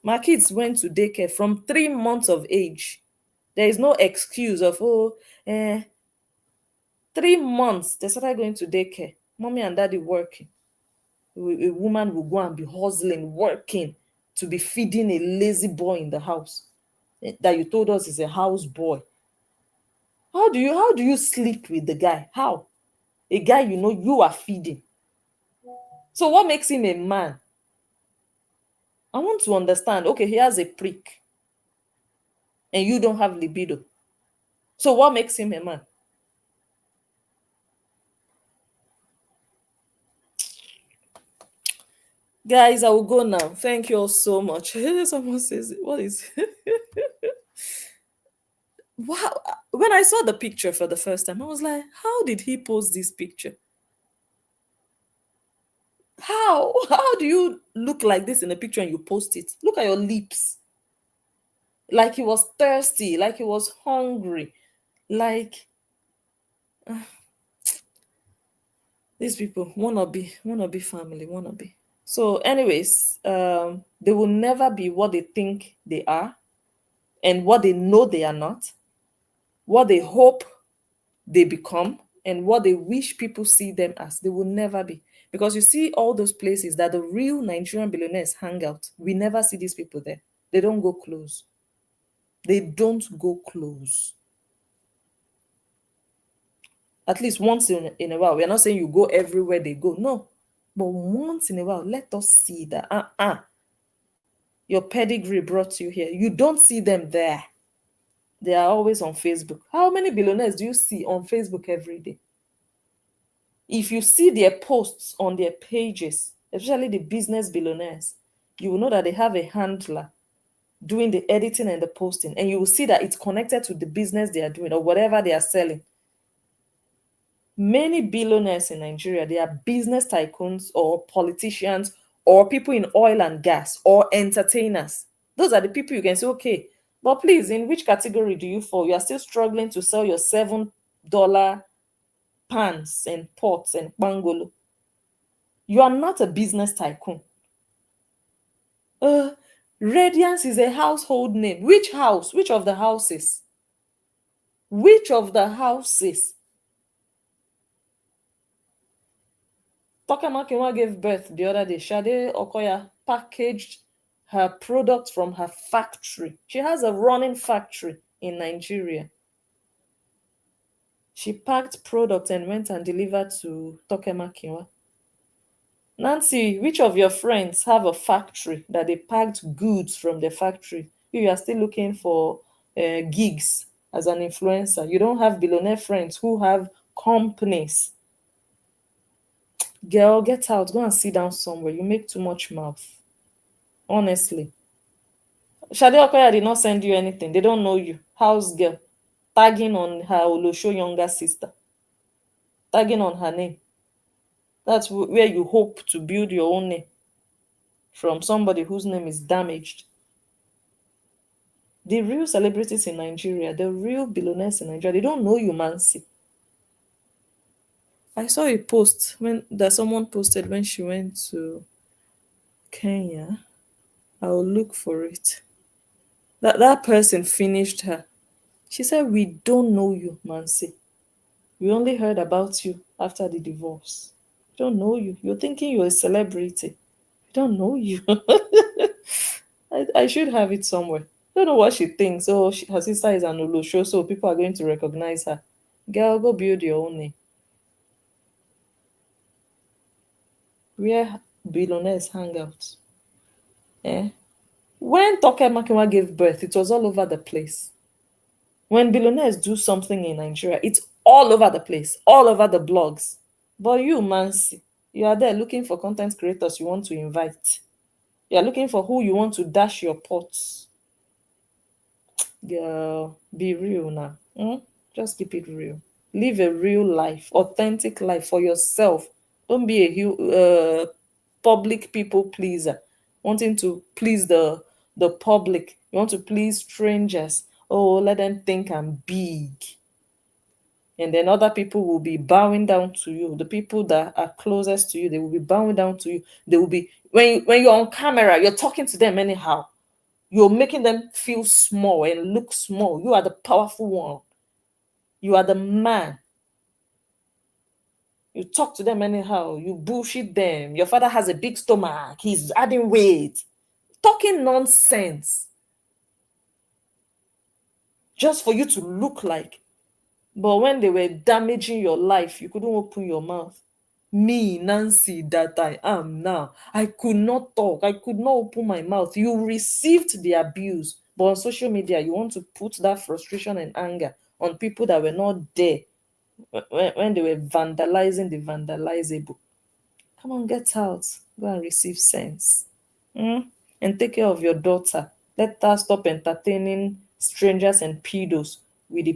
My kids went to daycare from 3 months of age. There is no excuse of 3 months they started going to daycare. Mommy and daddy working. A woman will go and be hustling, working to be feeding a lazy boy in the house that you told us is a house boy. How do you sleep with the guy? How? A guy you know you are feeding. So what makes him a man? I want to understand. Okay, he has a prick and you don't have libido. So what makes him a man? Guys, I will go now. Thank you all so much. Someone says, what is wow? When I saw the picture for the first time, I was like, how did he post this picture? How do you look like this in a picture and you post it? Look at your lips. Like he was thirsty, like he was hungry, like these people wanna be family, wanna be. So, anyways, they will never be what they think they are and what they know they are not, what they hope they become, and what they wish people see them as. They will never be. Because you see all those places that the real Nigerian billionaires hang out, we never see these people there. They don't go close. They don't go close. At least once in a while. We're not saying you go everywhere they go. No. But once in a while, let us see that your pedigree brought you here. You don't see them there. They are always on Facebook. How many billionaires do you see on Facebook every day? If you see their posts on their pages, especially the business billionaires, you will know that they have a handler doing the editing and the posting, and you will see that it's connected to the business they are doing or whatever they are selling. Many billionaires in Nigeria, they are business tycoons or politicians or people in oil and gas or entertainers. Those are the people you can say, okay, but please, in which category do you fall? You are still struggling to sell your $7 pans and pots and pangolo. You are not a business tycoon. Radiance is a household name. Which house? Which of the houses? Which of the houses? Tokemakinwa gave birth the other day. Shade Okoya packaged her product from her factory. She has a running factory in Nigeria. She packed product and went and delivered to Tokemakinwa. Nancy, which of your friends have a factory that they packed goods from the factory? You are still looking for gigs as an influencer. You don't have billionaire friends who have companies. Girl, get out. Go and sit down somewhere. You make too much mouth. Honestly. Shade Okoya did not send you anything. They don't know you. House girl. Tagging on her Olosho younger sister. Tagging on her name. That's where you hope to build your own name from somebody whose name is damaged. The real celebrities in Nigeria, the real billionaires in Nigeria, they don't know you, Mansi. I saw a post that someone posted when she went to Kenya. I'll look for it. That person finished her. She said, "We don't know you, Mansi. We only heard about you after the divorce. We don't know you. You're thinking you're a celebrity. We don't know you." I should have it somewhere. Don't know what she thinks. Oh, her sister is an Olosho, so people are going to recognize her. Girl, go build your own name. Where billionaires hang out. Eh? When Toke Makinwa gave birth, it was all over the place. When billionaires do something in Nigeria, it's all over the place, all over the blogs. But you, Mansi, you are there looking for content creators you want to invite. You are looking for who you want to dash your pots. Girl, be real now. Just keep it real. Live a real life, authentic life for yourself. Don't be a public people pleaser, wanting to please the public. You want to please strangers. Oh, let them think I'm big, and then other people will be bowing down to you. The people that are closest to you, they will be bowing down to you. They will be when you're on camera, you're talking to them anyhow. You're making them feel small and look small. You are the powerful one. You are the man. You talk to them anyhow. You bullshit them. Your father has a big stomach. He's adding weight. Talking nonsense. Just for you to look like. But when they were damaging your life, you couldn't open your mouth. Me, Nancy, that I am now, I could not talk. I could not open my mouth. You received the abuse. But on social media, you want to put that frustration and anger on people that were not there when they were vandalizing the vandalizable. Come on, get out. Go and receive sense. And take care of your daughter. Let her stop entertaining strangers and pedos with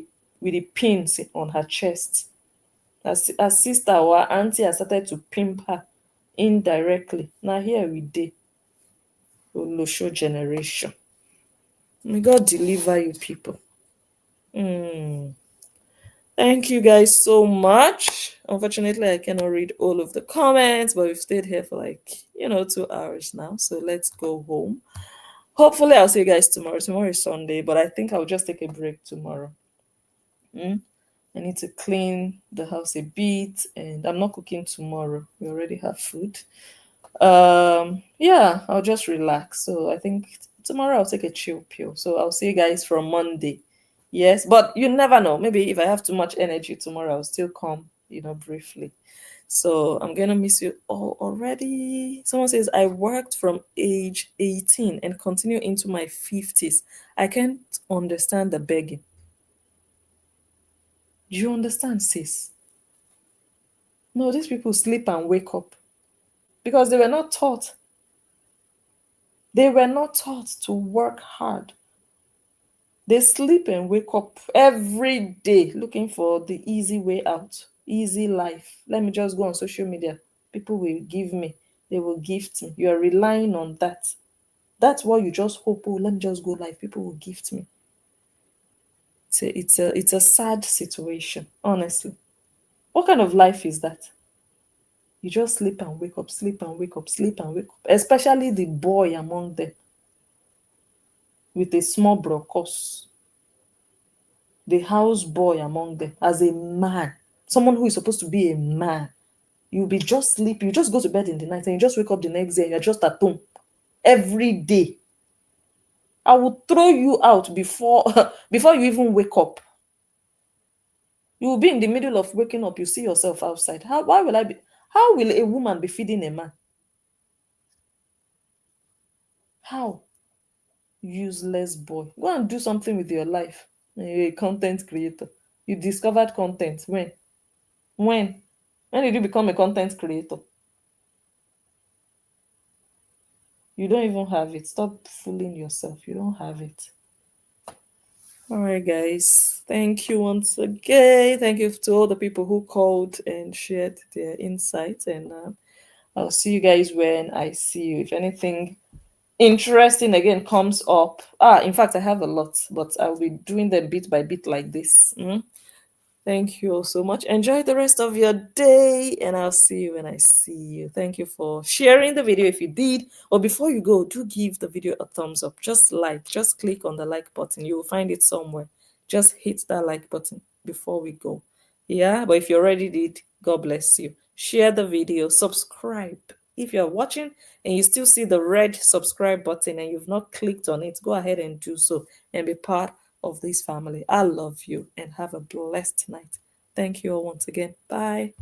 the pins on her chest. Her sister or her auntie has started to pimp her indirectly. Now here we dey. Olosho generation. May God deliver you people. Thank you guys so much. Unfortunately, I cannot read all of the comments, but we've stayed here for 2 hours now. So let's go home. Hopefully, I'll see you guys tomorrow. Tomorrow is Sunday, but I think I'll just take a break tomorrow. I need to clean the house a bit, and I'm not cooking tomorrow. We already have food. Yeah, I'll just relax. So I think tomorrow I'll take a chill pill. So I'll see you guys from Monday. Yes, but you never know. Maybe if I have too much energy tomorrow, I'll still come, briefly. So I'm gonna miss you all already. Someone says I worked from age 18 and continue into my 50s. I can't understand the begging. Do you understand, sis? No, these people sleep and wake up because they were not taught. They were not taught to work hard. They sleep and wake up every day looking for the easy way out, easy life. Let me just go on social media. People will give me, they will gift me. You are relying on that. That's what you just hope. Oh, let me just go live. People will gift me. It's a sad situation, honestly. What kind of life is that? You just sleep and wake up, sleep and wake up, sleep and wake up. Especially the boy among them with a small brocos. The houseboy among them as a man, someone who is supposed to be a man. You'll be just sleep. You just go to bed in the night and you just wake up the next day and you're just at home every day. I will throw you out before before you even wake up. You will be in the middle of waking up. You see yourself outside. How will a woman be feeding a man? How? Useless boy. Go and do something with your life. You're a content creator. You discovered content when? When? When did you become a content creator? You don't even have it. Stop fooling yourself. You don't have it. All right, guys. Thank you once again. Thank you to all the people who called and shared their insights. And I'll see you guys when I see you. If anything interesting again comes up. In fact, I have a lot, but I'll be doing them bit by bit like this. Thank you all so much. Enjoy the rest of your day, and I'll see you when I see you. Thank you for sharing the video if you did. Or before you go, do give the video a thumbs up. Just click on the like button. You will find it somewhere. Just hit that like button before we go. Yeah, but if you already did, God bless you. Share the video, subscribe. If you're watching and you still see the red subscribe button and you've not clicked on it, go ahead and do so and be part of this family. I love you and have a blessed night. Thank you all once again. Bye.